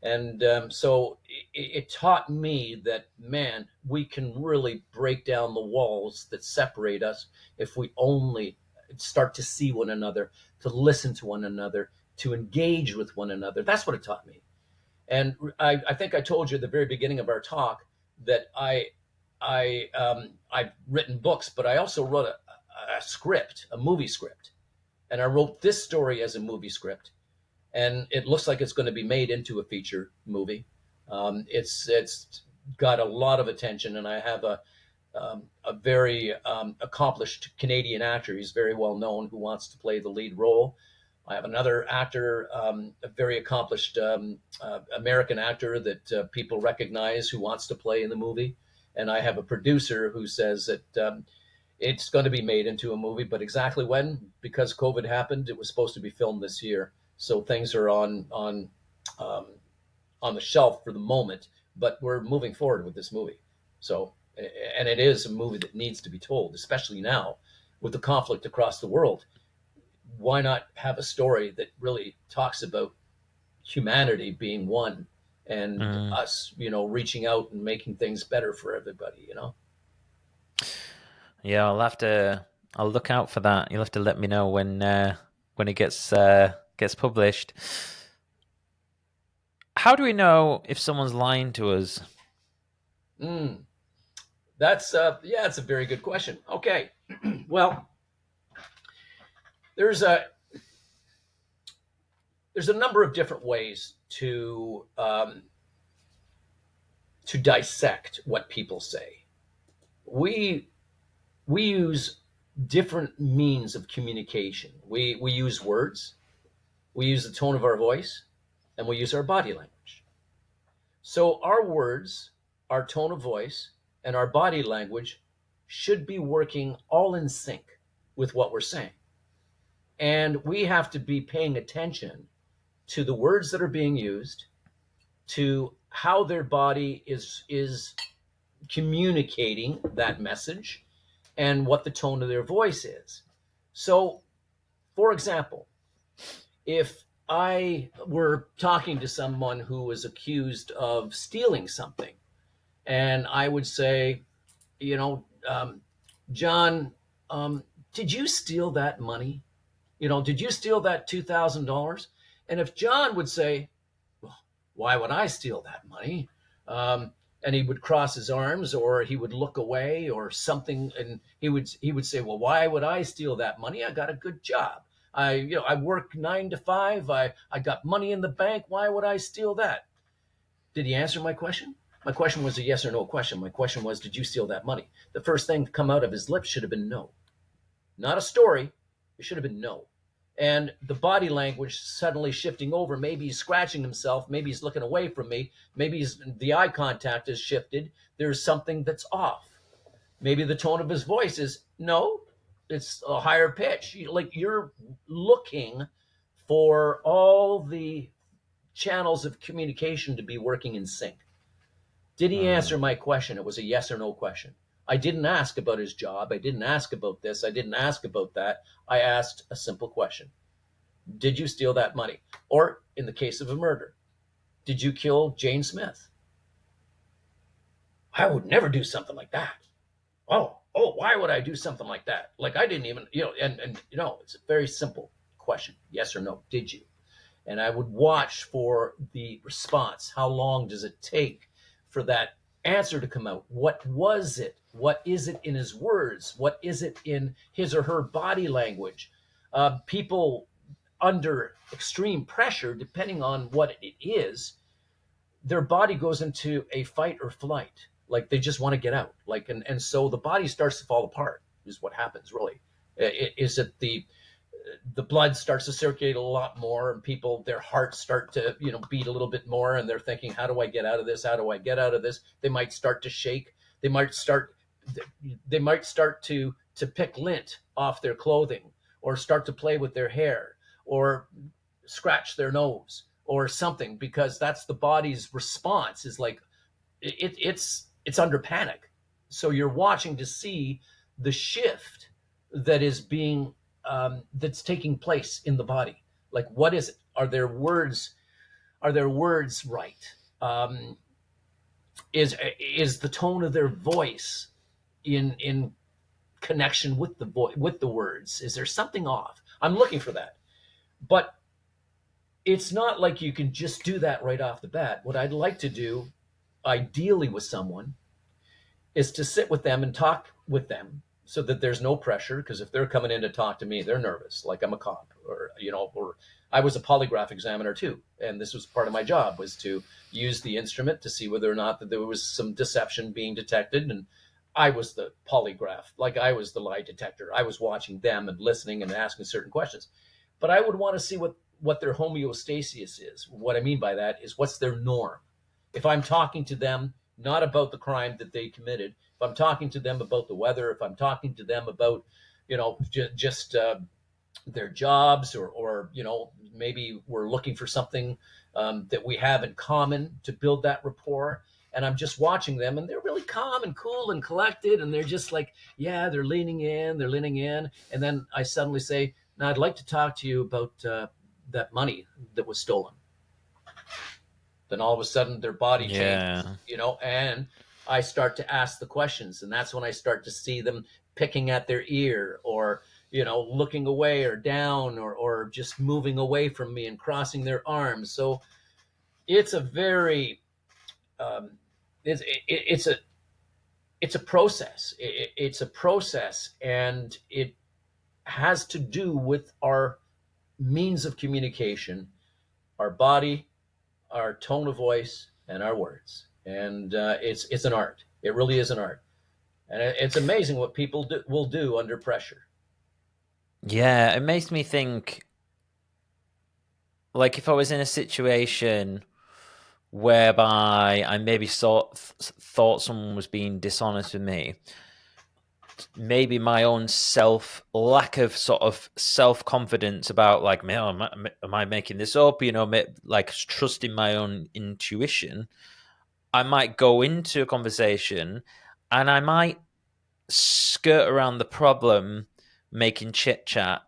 And so it taught me that, man, we can really break down the walls that separate us if we only start to see one another, to listen to one another, to engage with one another. That's what it taught me. And I think I told you at the very beginning of our talk that I've written books, but I also wrote a script, a movie script, and I wrote this story as a movie script, and it looks like it's going to be made into a feature movie. It's got a lot of attention, and I have a very accomplished Canadian actor. He's very well known, who wants to play the lead role. I have another actor, a very accomplished American actor that people recognize, who wants to play in the movie. And I have a producer who says that it's going to be made into a movie, but exactly when, because COVID happened, it was supposed to be filmed this year. So things are on the shelf for the moment, but we're moving forward with this movie. So, and it is a movie that needs to be told, especially now with the conflict across the world. Why not have a story that really talks about humanity being one, and Mm. us, reaching out and making things better for everybody. Yeah, I'll look out for that. You'll have to let me know when it gets published. How do we know if someone's lying to us? Mm, yeah, it's a very good question. Okay. Well, there's a there's a number of different ways to dissect what people say. We we use different means of communication. We use words, we use the tone of our voice, and we use our body language. So our words, our tone of voice, and our body language should be working all in sync with what we're saying. And we have to be paying attention to the words that are being used, to how their body is communicating that message, and what the tone of their voice is. So, for example, if I were talking to someone who was accused of stealing something, and I would say, you know, John, did you steal that money? Did you steal that $2,000? And if John would say, well, why would I steal that money? And he would cross his arms, or he would look away or something, and he would say, well, why would I steal that money? I got a good job. I work 9 to 5. I got money in the bank. Why would I steal that? Did he answer my question? My question was a yes or no question. My question was, did you steal that money? The first thing to come out of his lips should have been no. Not a story. It should have been no. And the body language suddenly shifting over. Maybe he's scratching himself. Maybe he's looking away from me. Maybe the eye contact has shifted. There's something that's off. Maybe the tone of his voice is no, it's a higher pitch. Like you're looking for all the channels of communication to be working in sync. Did he answer my question? It was a yes or no question. I didn't ask about his job. I didn't ask about this. I didn't ask about that. I asked a simple question. Did you steal that money? Or in the case of a murder, did you kill Jane Smith? I would never do something like that. Oh, why would I do something like that? Like I didn't even, and it's a very simple question. Yes or no, did you? And I would watch for the response. How long does it take for that answer to come out? What was it? What is it in his words? What is it in his or her body language? People under extreme pressure, depending on what it is, their body goes into a fight or flight. Like they just want to get out. And so the body starts to fall apart is what happens really. Is it the blood starts to circulate a lot more, and people, their hearts start to, beat a little bit more, and they're thinking, how do I get out of this? How do I get out of this? They might start to shake. They might start to pick lint off their clothing, or start to play with their hair, or scratch their nose or something, because that's the body's response, is like it's under panic. So you're watching to see the shift that is being that's taking place in the body. Like, what is it? Are their words right? Is the tone of their voice in connection with with the words? Is there something off? I'm looking for that. But it's not like you can just do that right off the bat. What I'd like to do, ideally with someone, is to sit with them and talk with them, so that there's no pressure. Because if they're coming in to talk to me, they're nervous, like I'm a cop, or I was a polygraph examiner too. And this was part of my job, was to use the instrument to see whether or not that there was some deception being detected. And I was the polygraph, like I was the lie detector. I was watching them and listening and asking certain questions. But I would want to see what their homeostasis is. What I mean by that is, what's their norm? If I'm talking to them not about the crime that they committed, if I'm talking to them about the weather, if I'm talking to them about, just their jobs, or maybe we're looking for something that we have in common to build that rapport, and I'm just watching them, and they're really calm and cool and collected, and they're just like, yeah, they're leaning in, and then I suddenly say, now I'd like to talk to you about that money that was stolen. Then all of a sudden their body changes, Yeah. and I start to ask the questions. And that's when I start to see them picking at their ear, or, looking away or down, or just moving away from me and crossing their arms. So it's a very, it's a process. It's a process, and it has to do with our means of communication, our body, our tone of voice, and our words. And it's an art. It really is an art, and it's amazing what people will do under pressure. Yeah, it makes me think, like, if I was in a situation whereby I maybe thought someone was being dishonest with me, maybe my own lack of sort of self-confidence about, like, am I making this up? Like, trusting my own intuition. I might go into a conversation and I might skirt around the problem, making chit chat,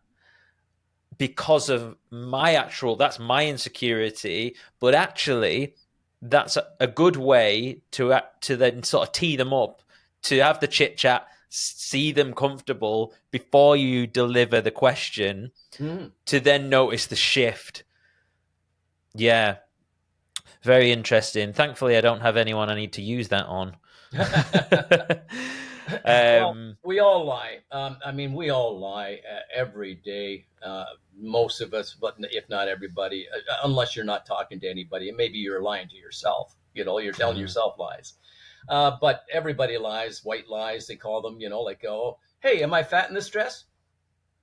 because of that's my insecurity. But actually, that's a good way to then sort of tee them up, to have the chit chat, see them comfortable before you deliver the question, Mm. to then notice the shift. Yeah, very interesting. Thankfully, I don't have anyone I need to use that on. Well, we all lie. I mean, we all lie every day. Most of us, but if not everybody, unless you're not talking to anybody, and maybe you're lying to yourself. You're telling yourself lies. But everybody lies, white lies, they call them. Like, oh, hey, am I fat in this dress?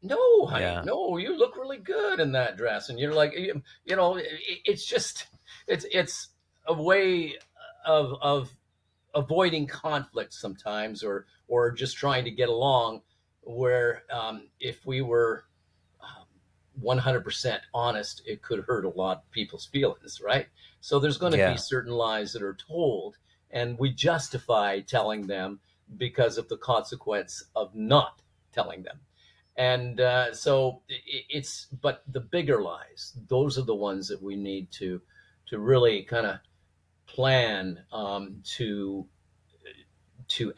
No, honey, Yeah. no, you look really good in that dress. And you're like, it's just, it's a way of avoiding conflict sometimes, or just trying to get along, where if we were 100% honest, it could hurt a lot of people's feelings, right? So there's going to be Yeah. certain lies that are told, and we justify telling them because of the consequence of not telling them. And so but the bigger lies, those are the ones that we need to really kind of plan to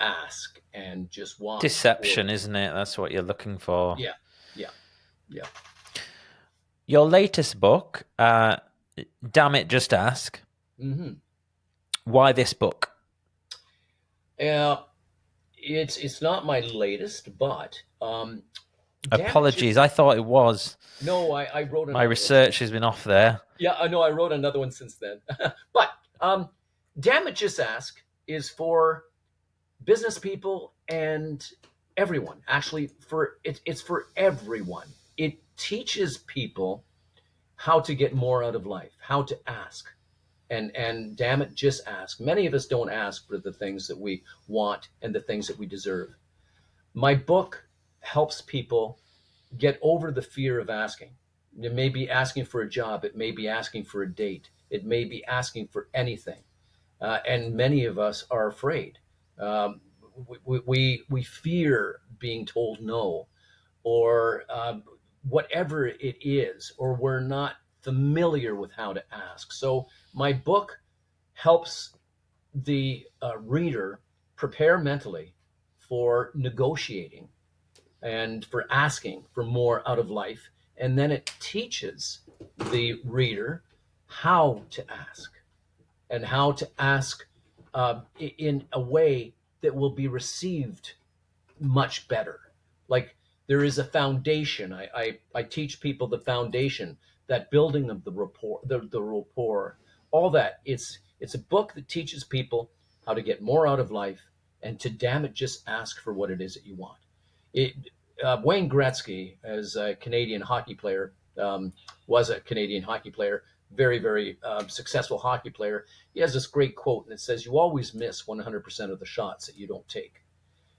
ask, and just want for. Deception, isn't it? That's what you're looking for. Yeah, yeah, yeah. Your latest book, Damn It, Just Ask. Mm-hmm. Why this book? Yeah, it's not my latest, but Apologies, damages. I thought it was. No, I wrote My another one. research has been off there. Yeah, I know, I wrote another one since then. But damages ask is for business people and everyone. Actually, it's for everyone. It teaches people how to get more out of life, how to ask. And damn it, just ask. Many of us don't ask for the things that we want and the things that we deserve. My book helps people get over the fear of asking. It may be asking for a job, it may be asking for a date, it may be asking for anything. And many of us are afraid. Um, we fear being told no, or whatever it is, or we're not familiar with how to ask. So my book helps the reader prepare mentally for negotiating and for asking for more out of life. And then it teaches the reader how to ask, and how to ask in a way that will be received much better. Like, there is a foundation. I teach people the foundation, that building of the rapport, the rapport, all that. It's a book that teaches people how to get more out of life, and to, damn it, just ask for what it is that you want. It, Wayne Gretzky, as a Canadian hockey player, was a Canadian hockey player, very, very successful hockey player. He has this great quote, and it says, "You always miss 100% of the shots that you don't take."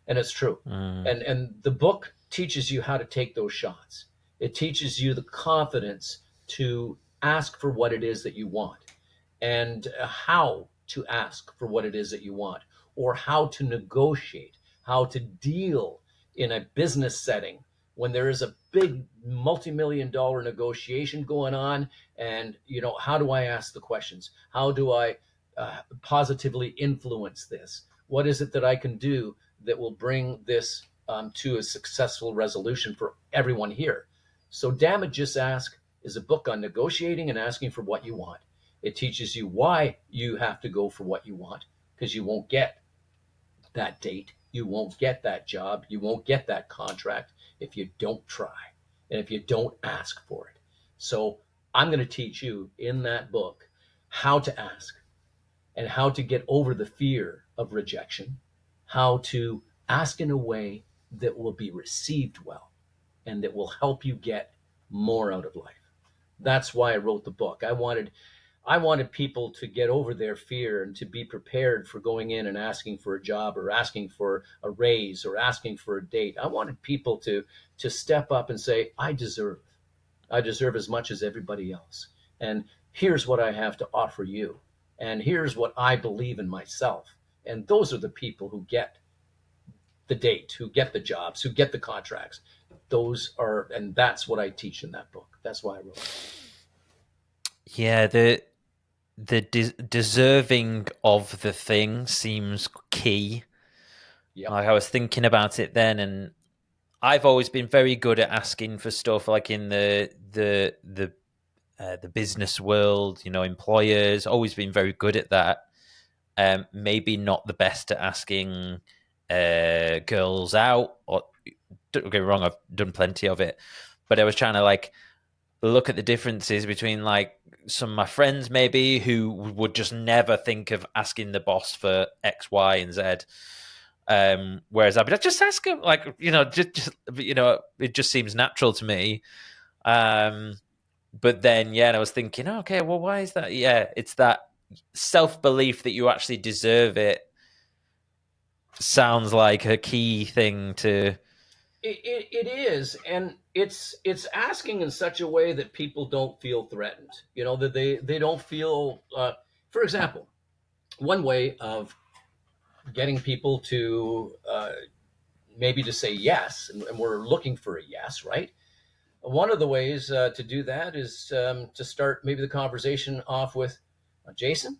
And it's true. And the book teaches you how to take those shots. It teaches you the confidence to ask for what it is that you want, and how to ask for what it is that you want, or how to negotiate, how to deal in a business setting when there is a big multi-million dollar negotiation going on. And how do I ask the questions? How do I positively influence this? What is it that I can do that will bring this to a successful resolution for everyone here? So damn it, just ask is a book on negotiating and asking for what you want. It teaches you why you have to go for what you want, because you won't get that date, you won't get that job, you won't get that contract if you don't try, and if you don't ask for it. So I'm going to teach you in that book how to ask, and how to get over the fear of rejection, how to ask in a way that will be received well, and that will help you get more out of life. That's why I wrote the book. I wanted people to get over their fear, and to be prepared for going in and asking for a job, or asking for a raise, or asking for a date. I wanted people to step up and say, I deserve as much as everybody else. And here's what I have to offer you. And here's what I believe in myself. And those are the people who get the date, who get the jobs, who get the contracts. And that's what I teach in that book. That's why I wrote it. Yeah, the deserving of the thing seems key. Yep. Like, I was thinking about it then, and I've always been very good at asking for stuff, like in the business world. Employers always been very good at that. Maybe not the best at asking girls out. Or, don't get me wrong, I've done plenty of it, but I was trying to look at the differences between some of my friends maybe who would just never think of asking the boss for X, Y, and Z. Whereas I'd be like, just ask him, it just seems natural to me. But then, and I was thinking, okay, well, why is that? Yeah, it's that self-belief that you actually deserve it. Sounds like a key thing to. It is, and it's asking in such a way that people don't feel threatened. That they don't feel. For example, one way of getting people to maybe to say yes, and we're looking for a yes, right? One of the ways to do that is to start maybe the conversation off with, Jason,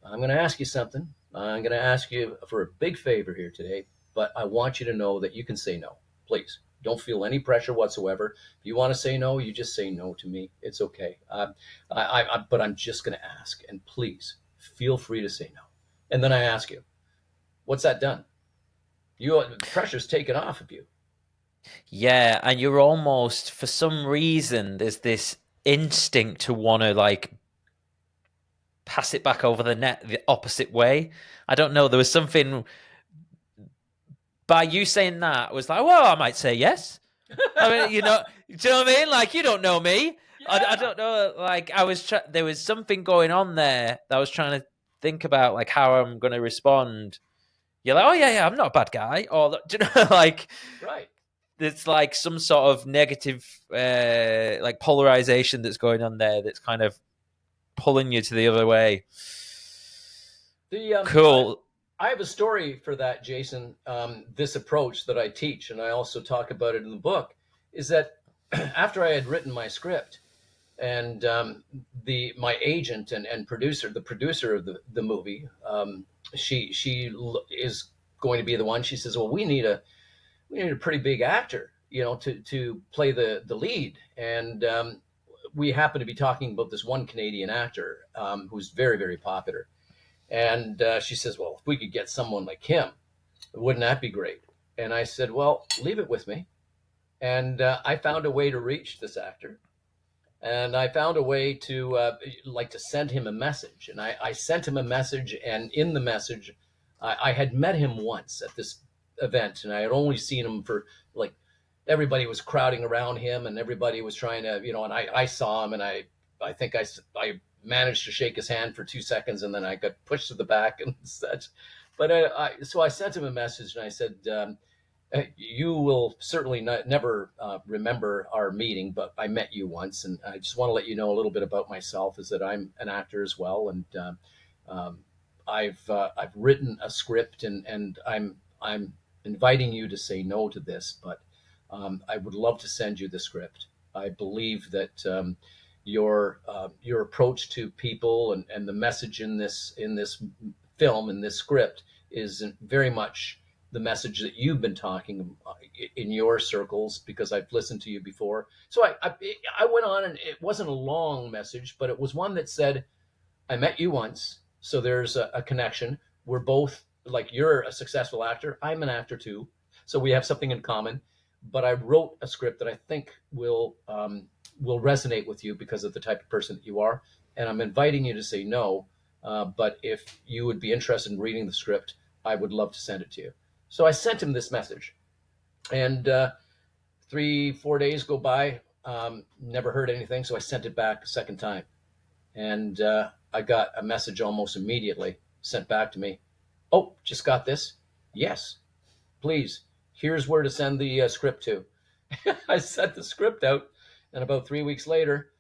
I'm going to ask you something. I'm going to ask you for a big favor here today, but I want you to know that you can say no. Please don't feel any pressure whatsoever. If you want to say no, you just say no to me. It's okay. But I'm just going to ask, and please feel free to say no. And then I ask you, what's that done? Pressure's taken off of you. Yeah, and you're almost, for some reason, there's this instinct to want to pass it back over the net the opposite way. I don't know. There was something by you saying that was like, well, I might say yes. I mean, do you know what I mean? Like, you don't know me. I Yeah. don't know. Like, there was something going on there that I was trying to think about, like how I'm going to respond. You're like, oh yeah, I'm not a bad guy, or do you know, like Right. it's like some sort of negative, like polarization that's going on there that's kind of pulling you to the other way. The Cool. I have a story for that, Jason. This approach that I teach, and I also talk about it in the book, is that after I had written my script, and the my agent and producer, the producer of the movie, she is going to be the one. She says, "Well, we need a pretty big actor, to play the lead." And we happen to be talking about this one Canadian actor who's very, very popular. And she says, "Well, if we could get someone like him, wouldn't that be great?" And I said, "Well, leave it with me." And I found a way to reach this actor, and I found a way to to send him a message. And I sent him a message, and in the message, I had met him once at this event, and I had only seen him for like everybody was crowding around him, and everybody was trying to, and I saw him, and I think I managed to shake his hand for 2 seconds, and then I got pushed to the back and such. But so I sent him a message, and I said, "You will certainly never remember our meeting, but I met you once, and I just want to let you know a little bit about myself. Is that I'm an actor as well, and um, I've written a script, and I'm inviting you to say no to this, but I would love to send you the script. I believe that your approach to people and the message in this film, in this script, is very much the message that you've been talking in your circles, because I've listened to you before." So I went on, and it wasn't a long message, but it was one that said, "I met you once, so there's a connection. We're both, like, you're a successful actor. I'm an actor too, so we have something in common. But I wrote a script that I think will resonate with you because of the type of person that you are, and I'm inviting you to say no. But if you would be interested in reading the script, I would love to send it to you." So I sent him this message, and 3-4 days go by. Never heard anything, so I sent it back a second time, and I got a message almost immediately sent back to me. "Oh, just got this. Yes, please. Here's where to send the script to." I sent the script out, and about 3 weeks later,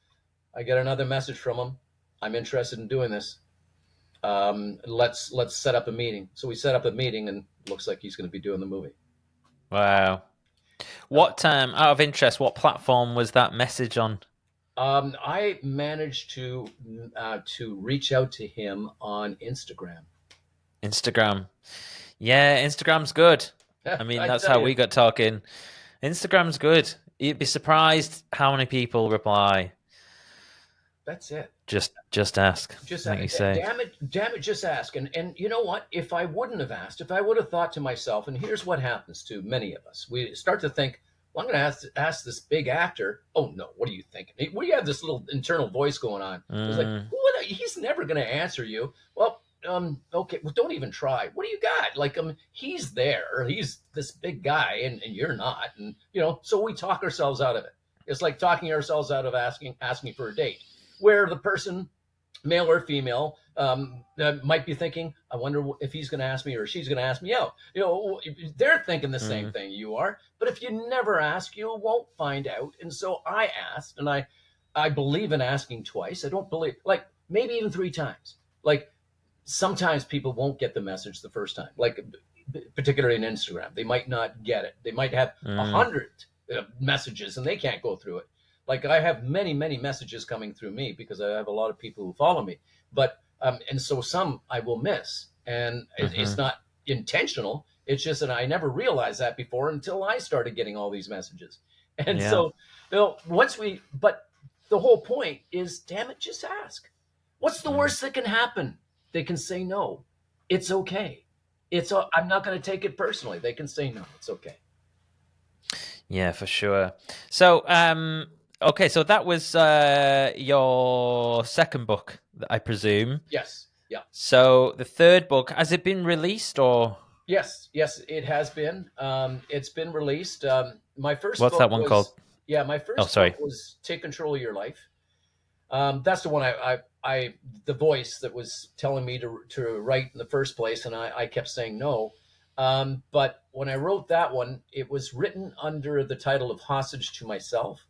I get another message from him. "I'm interested in doing this. Let's set up a meeting." So we set up a meeting, and it looks like he's going to be doing the movie. Wow. What out of interest, what platform was that message on? I managed to reach out to him on Instagram. Instagram. Yeah, Instagram's good. I mean, I that's tell how you, we got talking. Instagram's good. You'd be surprised how many people reply. that's it. Just ask, Just like you say. damn it, just ask. And you know what? If I wouldn't have asked, if I would have thought to myself, and here's what happens to many of us: we start to think, "Well, I'm going to ask this big actor." "Oh no, what are you thinking?" We have this little internal voice going on. It's like, Mm, "What? He's never going to answer you." Well, okay, well, don't even try. What do you got? Like, he's there. He's this big guy, and you're not. And so we talk ourselves out of it. It's like talking ourselves out of asking for a date, where the person, male or female, might be thinking, "I wonder if he's going to ask me or she's going to ask me out." They're thinking the same mm, thing you are. But if you never ask, you won't find out. And so I asked, and I believe in asking twice. I don't believe, like, maybe even 3 times. Like, sometimes people won't get the message the first time. Like, particularly in Instagram, they might not get it. They might have a mm. hundred messages, and they can't go through it. Like, I have many, many messages coming through me because I have a lot of people who follow me. But and so some I will miss, and it's Mm-hmm. not intentional. It's just that I never realized that before until I started getting all these messages. And Yeah. so, but the whole point is, damn it, just ask. What's the Mm. worst that can happen? They can say no. It's okay. I'm not going to take it personally. They can say no. It's okay. Yeah, for sure. So, okay, so that was your second book, I presume. Yes. Yeah. So the third book, has it been released or? Yes, it has been. It's been released. My first What's book that one called? was yeah, my Oh, first book sorry. was Take Control of Your Life. That's the one I the voice that was telling me to write in the first place, and I kept saying no. But when I wrote that one, it was written under the title of Hostage to Myself,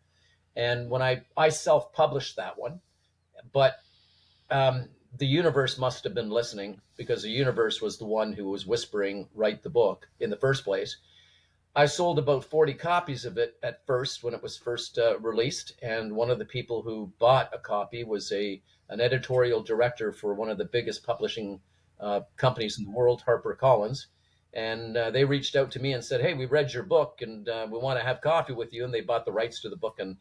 and when I self published that one, but the universe must have been listening because the universe was the one who was whispering, write the book in the first place. I sold about 40 copies of it at first when it was first released, and one of the people who bought a copy was an editorial director for one of the biggest publishing companies in the world, HarperCollins. And they reached out to me and said, "Hey, we read your book, and we want to have coffee with you." And they bought the rights to the book, and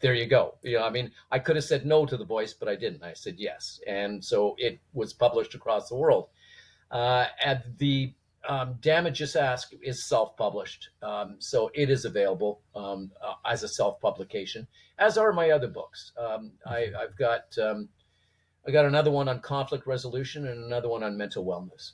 there you go. I mean, I could have said no to the voice, but I didn't. I said yes, and so it was published across the world. At the Damage Just Ask is self-published, so it is available as a self-publication, as are my other books. I got another one on conflict resolution and another one on mental wellness.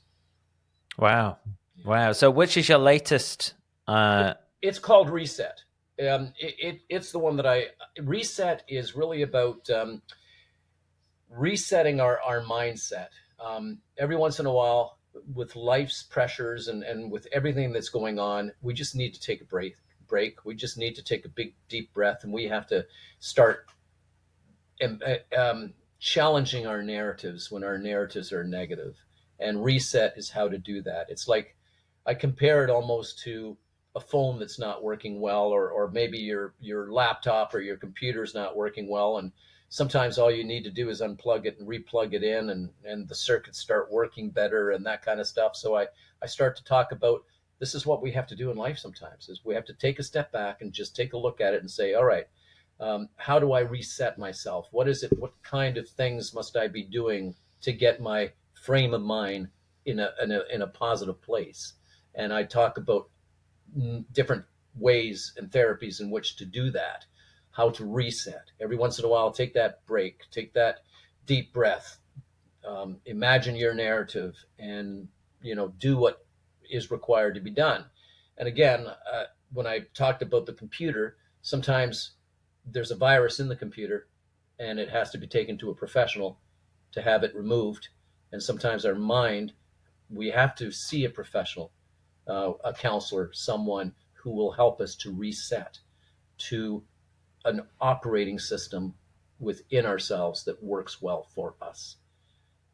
Wow. Wow. So which is your latest? It's called Reset. It's the one that Reset is really about resetting our mindset. Every once in a while, with life's pressures and with everything that's going on, we just need to take a break. We just need to take a big, deep breath, and we have to start challenging our narratives when our narratives are negative. And reset is how to do that. It's like I compare it almost to a phone that's not working well, or maybe your laptop or your computer's not working well, and sometimes all you need to do is unplug it and replug it in, and the circuits start working better and that kind of stuff. So I start to talk about this is what we have to do in life sometimes, is we have to take a step back and just take a look at it and say, all right, how do I reset myself? What is it? What kind of things must I be doing to get my frame of mind in a positive place? And I talk about different ways and therapies in which to do that, how to reset. Every once in a while, take that break, take that deep breath, imagine your narrative, and do what is required to be done. And again, when I talked about the computer, sometimes there's a virus in the computer, and it has to be taken to a professional to have it removed. And sometimes our mind, we have to see a professional, a counselor, someone who will help us to reset to an operating system within ourselves that works well for us.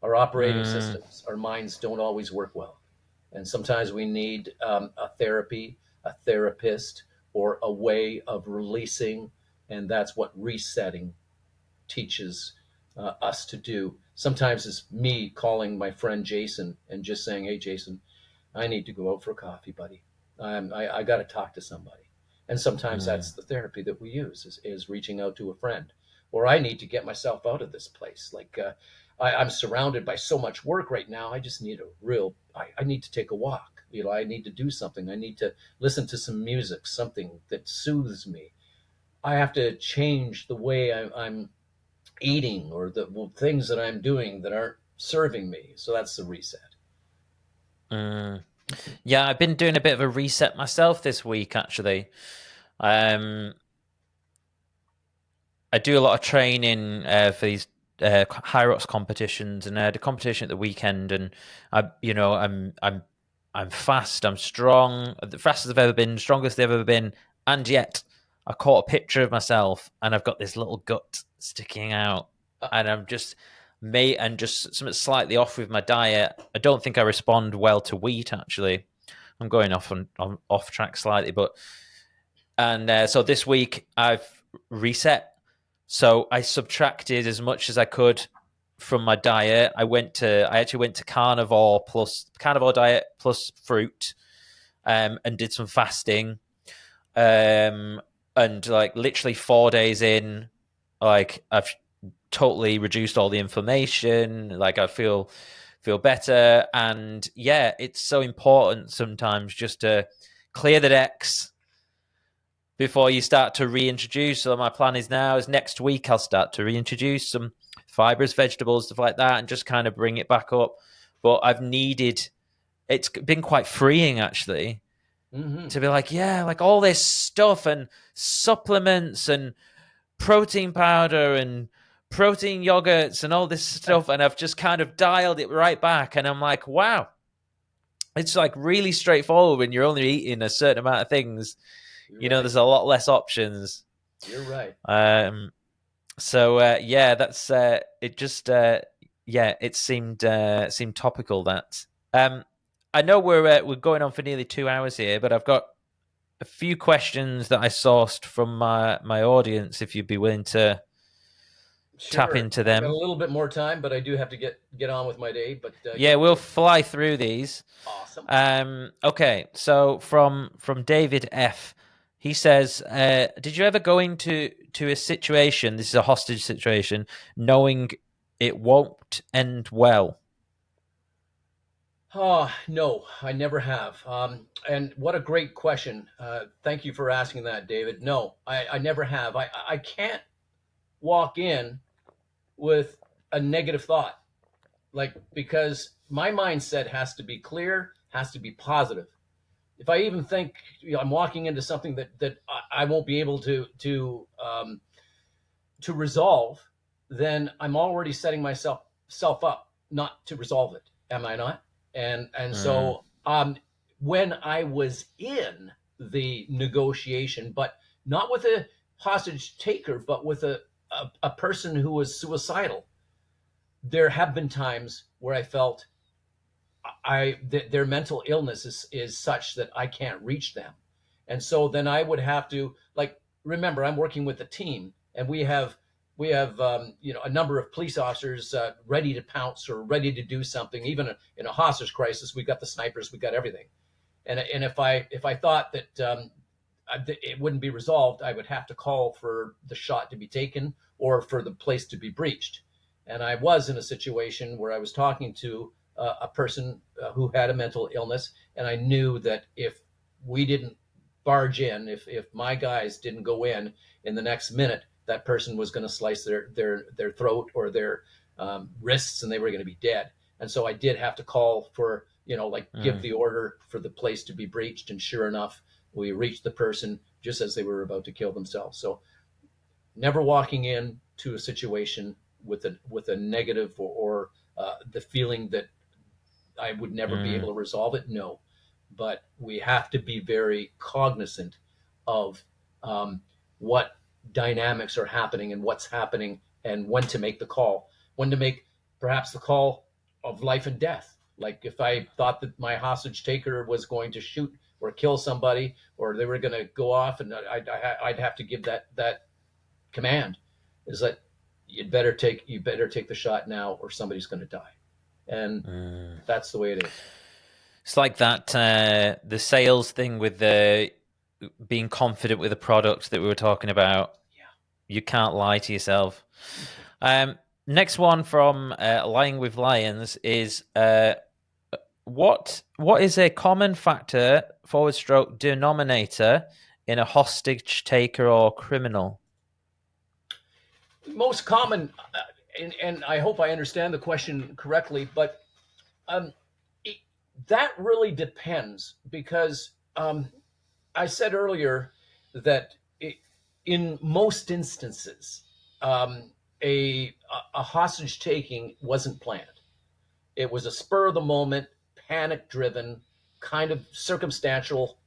Our operating systems, our minds don't always work well. And sometimes we need a therapy, a therapist, or a way of releasing. And that's what resetting teaches us to do. Sometimes it's me calling my friend Jason and just saying, "Hey, Jason, I need to go out for coffee, buddy. I got to talk to somebody." And sometimes that's the therapy that we use is reaching out to a friend. Or I need to get myself out of this place. Like I'm surrounded by so much work right now. I just need I need to take a walk. I need to do something. I need to listen to some music, something that soothes me. I have to change the way I'm eating or the things that I'm doing that aren't serving me. So that's the reset. Yeah, I've been doing a bit of a reset myself this week, actually. I do a lot of training for these high rocks competitions, and I had a competition at the weekend, and I'm fast, I'm strong, the fastest I've ever been, strongest I've ever been, and yet I caught a picture of myself, and I've got this little gut sticking out, and I'm just just something slightly off with my diet. I don't think I respond well to wheat, actually. I'm going off track slightly, so this week I've reset. So I subtracted as much as I could from my diet. I actually went to carnivore diet plus fruit, and did some fasting. And like literally 4 days in, like I've totally reduced all the inflammation. Like I feel better. And yeah, it's so important sometimes just to clear the decks before you start to reintroduce. So my plan is next week I'll start to reintroduce some fibrous vegetables, stuff like that, and just kind of bring it back up. But it's been quite freeing, actually, Mm-hmm. to be like, yeah, like all this stuff and supplements and protein powder and protein yogurts and all this stuff. And I've just kind of dialed it right back. And I'm like, wow, it's like really straightforward when you're only eating a certain amount of things. You're You know, right. there's a lot less options. You're right. So yeah, that's it. Just yeah, it seemed topical. That I know we're going on for nearly 2 hours here, but I've got a few questions that I sourced from my audience. If you'd be willing to tap Sure. into I got a them, little bit more time, but I do have to get on with my day. But yeah, go we'll for it. fly through these. Awesome. Okay, so from David F. He says, "Did you ever go into a situation? This is a hostage situation, knowing it won't end well." Oh, no, I never have. And what a great question. Thank you for asking that, David. No, I never have. I can't walk in with a negative thought, like, because my mindset has to be clear, has to be positive. If I even think, I'm walking into something that I won't be able to resolve, then I'm already setting myself self up not to resolve it. Am I not? And Mm, so when I was in the negotiation, but not with a hostage taker, but with a person who was suicidal, there have been times where I felt their mental illness is such that I can't reach them. And so then I would have to, like, remember, I'm working with a team, and we have a number of police officers ready to pounce or ready to do something. Even in a hostage crisis, we got the snipers, we got everything. And if I thought that it wouldn't be resolved, I would have to call for the shot to be taken or for the place to be breached. And I was in a situation where I was talking to a person who had a mental illness, and I knew that if we didn't barge in, if my guys didn't go in the next minute, that person was going to slice their throat or their wrists, and they were going to be dead. And so I did have to call for, like, give mm, the order for the place to be breached. And sure enough, we reached the person just as they were about to kill themselves. So never walking in to a situation with a negative or the feeling that I would never be able mm, to resolve it. No, but we have to be very cognizant of what dynamics are happening and what's happening, and when to make the call, when to make perhaps the call of life and death. Like, if I thought that my hostage taker was going to shoot or kill somebody, or they were going to go off, and I'd have to give that command, is that you better take the shot now, or somebody's going to die. And mm. that's the way it is. It's like that the sales thing with the being confident with the product that we were talking about. Yeah. You can't lie to yourself. Okay. Next one from Lying with Lions is what is a common factor / denominator in a hostage taker or criminal? Most common, and I hope I understand the question correctly, but um, it, that really depends, because I said earlier that in most instances, um, a hostage taking wasn't planned. It was a spur of the moment, panic driven, kind of circumstantial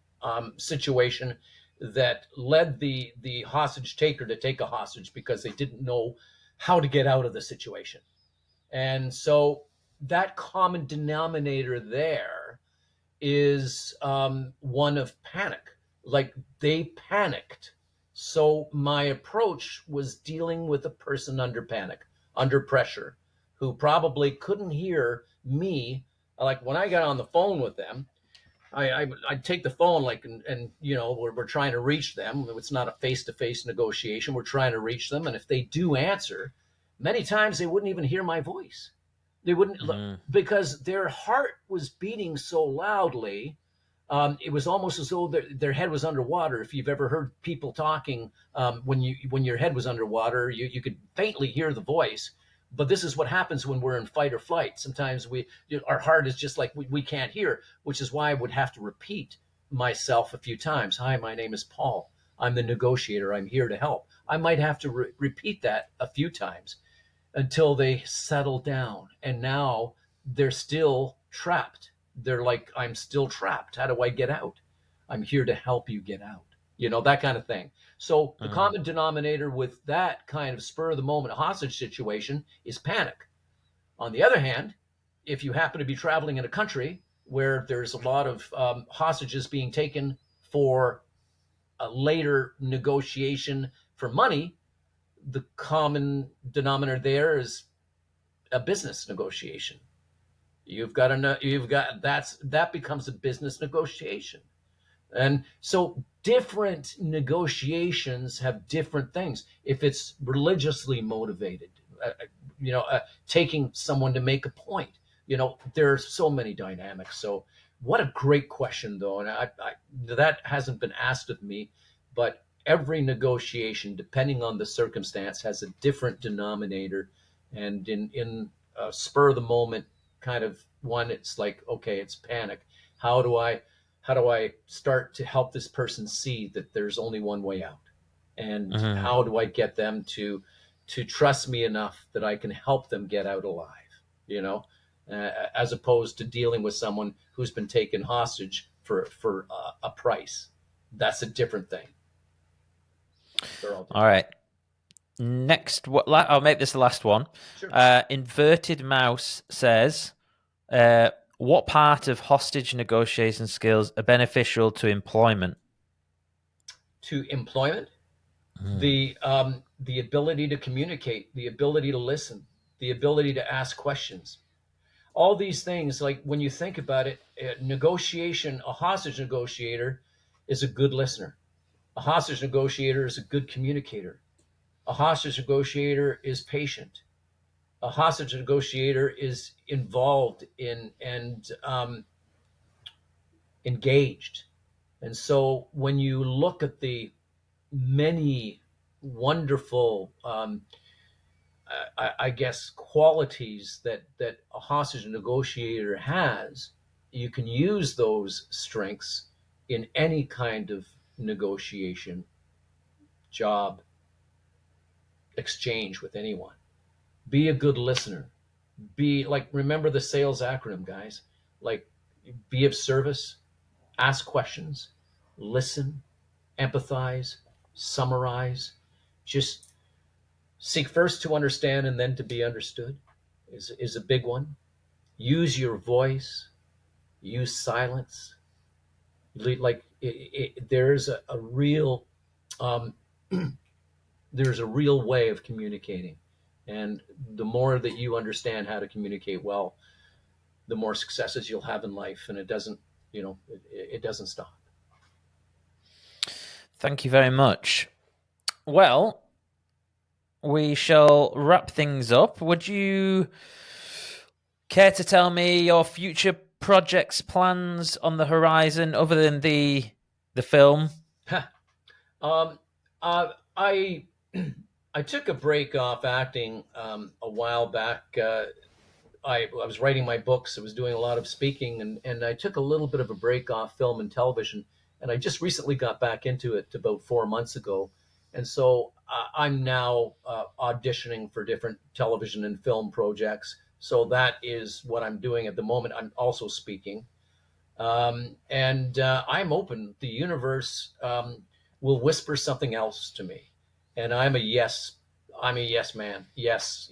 situation that led the hostage taker to take a hostage because they didn't know how to get out of the situation. And so that common denominator there is one of panic. Like, they panicked. So my approach was dealing with a person under panic, under pressure, who probably couldn't hear me. Like, when I got on the phone with them, I'd take the phone, like, and we're trying to reach them. It's not a face-to-face negotiation. We're trying to reach them. And if they do answer, many times they wouldn't even hear my voice. They wouldn't, Mm, because their heart was beating so loudly. It was almost as though their head was underwater. If you've ever heard people talking, when your head was underwater, you could faintly hear the voice. But this is what happens when we're in fight or flight. Sometimes our heart is just like we can't hear, which is why I would have to repeat myself a few times. Hi, my name is Paul. I'm the negotiator. I'm here to help. I might have to repeat that a few times until they settle down. And now they're still trapped. They're like, I'm still trapped. How do I get out? I'm here to help you get out. That kind of thing. So the common denominator with that kind of spur of the moment hostage situation is panic. On the other hand, if you happen to be traveling in a country where there's a lot of hostages being taken for a later negotiation for money, the common denominator there is a business negotiation. That becomes a business negotiation. And so different negotiations have different things. If it's religiously motivated, taking someone to make a point, there are so many dynamics. So what a great question, though. And that hasn't been asked of me, but every negotiation, depending on the circumstance, has a different denominator. And in a spur of the moment kind of one, it's like, okay, it's panic. How do I start to help this person see that there's only one way out? And how do I get them to trust me enough that I can help them get out alive, as opposed to dealing with someone who's been taken hostage for a price. That's a different thing. All right. Next, I'll make this the last one. Sure. Inverted Mouse says, what part of hostage negotiation skills are beneficial to employment? To employment? The ability to communicate, the ability to listen, the ability to ask questions. All these things, like when you think about it, a hostage negotiator is a good listener. A hostage negotiator is a good communicator. A hostage negotiator is patient. A hostage negotiator is involved in and engaged. And so when you look at the many wonderful, I guess, qualities that a hostage negotiator has, you can use those strengths in any kind of negotiation, job, exchange with anyone. Be a good listener. Remember the sales acronym, guys. Be of service, ask questions, listen, empathize, summarize. Just seek first to understand and then to be understood is a big one. Use your voice, use silence. There's a real there's a real way of communicating. And the more that you understand how to communicate well, the more successes you'll have in life. And it doesn't stop. Thank you very much. Well, we shall wrap things up. Would you care to tell me your future projects, plans on the horizon, other than the film? I took a break off acting a while back. I was writing my books. I was doing a lot of speaking, and I took a little bit of a break off film and television. And I just recently got back into it about 4 months ago. And so I'm now auditioning for different television and film projects. So that is what I'm doing at the moment. I'm also speaking. And I'm open. The universe will whisper something else to me. And I'm a yes man. Yes.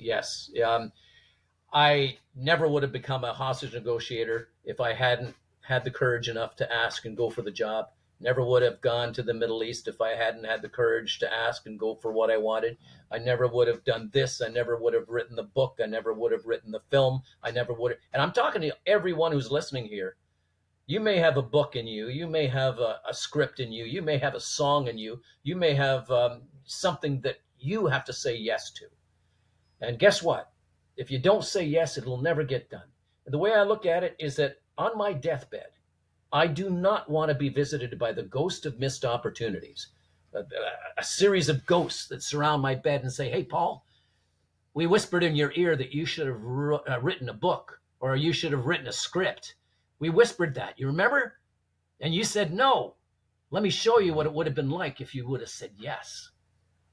I never would have become a hostage negotiator if I hadn't had the courage enough to ask and go for the job. Never would have gone to the Middle East if I hadn't had the courage to ask and go for what I wanted. I never would have done this. I never would have written the book. I never would have written the film. I never would have. And I'm talking to everyone who's listening here. You may have a book in you. You may have a script in you. You may have a song in you. You may have something that you have to say yes to. And guess what? If you don't say yes, it'll never get done. And the way I look at it is that on my deathbed, I do not want to be visited by the ghost of missed opportunities, a series of ghosts that surround my bed and say, hey, Paul, we whispered in your ear that you should have written a book or you should have written a script. We whispered that. You remember? And you said no. Let me show you what it would have been like if you would have said yes.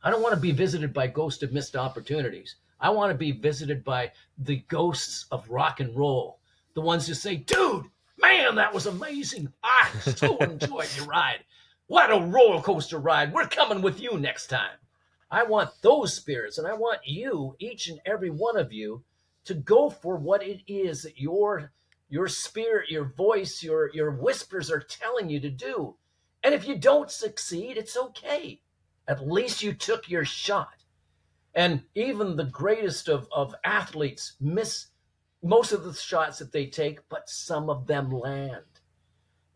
I don't want to be visited by ghosts of missed opportunities. I want to be visited by the ghosts of rock and roll. The ones who say, dude, man, that was amazing. I so enjoyed your ride. What a roller coaster ride. We're coming with you next time. I want those spirits, and I want you, each and every one of you, to go for what it is that your spirit, your voice, your whispers are telling you to do. And if you don't succeed, it's okay. At least you took your shot. And even the greatest of athletes miss most of the shots that they take, but some of them land.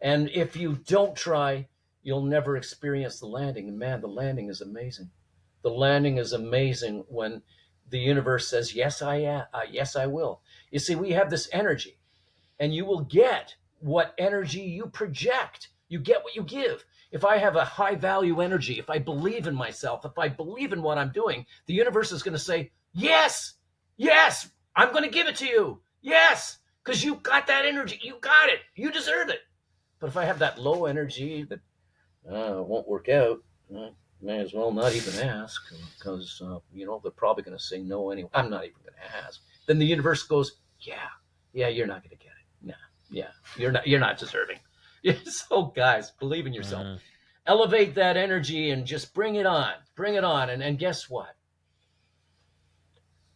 And if you don't try, you'll never experience the landing. And man, the landing is amazing. The landing is amazing when the universe says, yes, yes, I will. You see, we have this energy, and you will get what energy you project. You get what you give. If I have a high value energy, if I believe in myself, if I believe in what I'm doing, the universe is going to say, yes, yes, I'm going to give it to you. Yes, because you got that energy. You got it. You deserve it. But if I have that low energy that won't work out, may as well not even ask, because they're probably going to say no anyway. I'm not even going to ask. Then the universe goes, yeah, you're not going to get it. No, yeah, you're not deserving. So guys, believe in yourself. Elevate that energy and just bring it on. And guess what?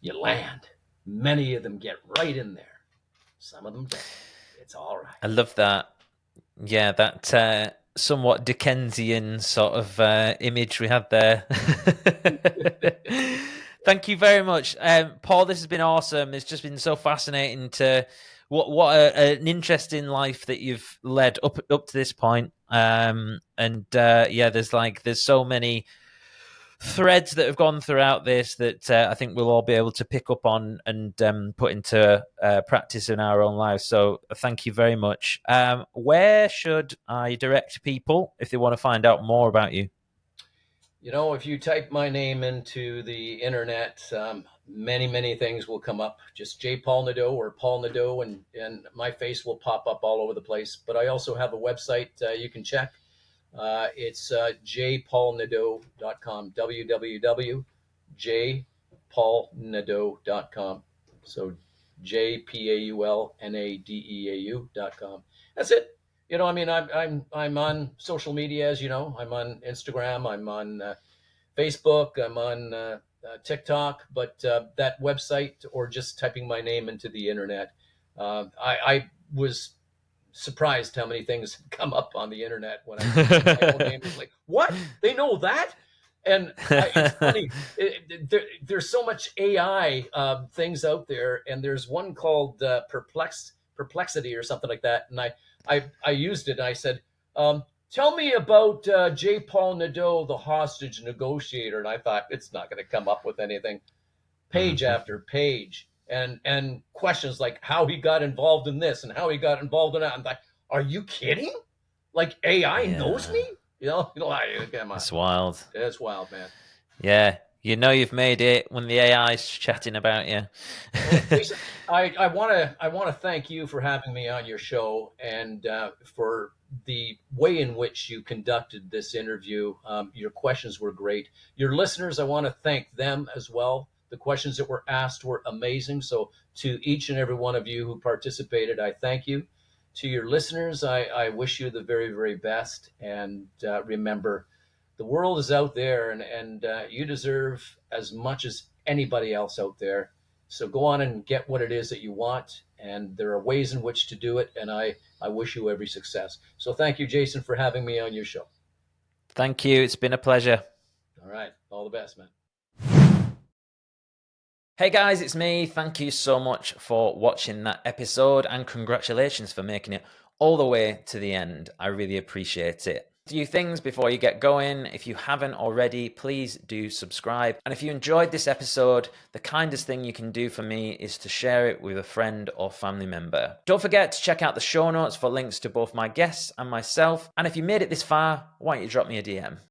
You land. Many of them get right in there. Some of them don't. It's all right. I love that. Yeah, that somewhat Dickensian sort of image we had there. Thank you very much, Paul. This has been awesome. It's just been so fascinating to an interesting life that you've led up to this point. There's so many threads that have gone throughout this that I think we'll all be able to pick up on and put into practice in our own lives. So thank you very much. Where should I direct people if they want to find out more about you? If you type my name into the internet, many things will come up. Just J. Paul Nadeau or Paul Nadeau, and my face will pop up all over the place. But I also have a website you can check. It's jpaulnadeau.com, www.jpaulnadeau.com. So jpaulnadeau.com. That's it. I'm on social media, as you know. I'm on Instagram. I'm on Facebook. I'm on TikTok. But that website, or just typing my name into the internet, I was surprised how many things come up on the internet when I my own name. It's like, what? They know that? And it's funny. There's so much AI things out there, and there's one called Perplexity or something like that. And I used it. And I said, tell me about J. Paul Nadeau, the hostage negotiator. And I thought, it's not going to come up with anything. Page after page. And questions like how he got involved in this and how he got involved in that. I'm like, are you kidding? Like AI knows me? Come on. It's wild. It's wild, man. Yeah. You've made it when the AI's chatting about you. Well, Jason, I want to thank you for having me on your show, and for the way in which you conducted this interview. Your questions were great. Your listeners, I want to thank them as well. The questions that were asked were amazing. So to each and every one of you who participated, I thank you. To your listeners, I wish you the very, very best. And remember, the world is out there, and you deserve as much as anybody else out there. So go on and get what it is that you want. And there are ways in which to do it. And I wish you every success. So thank you, Jason, for having me on your show. Thank you. It's been a pleasure. All right. All the best, man. Hey guys, it's me. Thank you so much for watching that episode, and congratulations for making it all the way to the end. I really appreciate it. A few things before you get going. If you haven't already, please do subscribe. And if you enjoyed this episode, the kindest thing you can do for me is to share it with a friend or family member. Don't forget to check out the show notes for links to both my guests and myself. And if you made it this far, why don't you drop me a DM?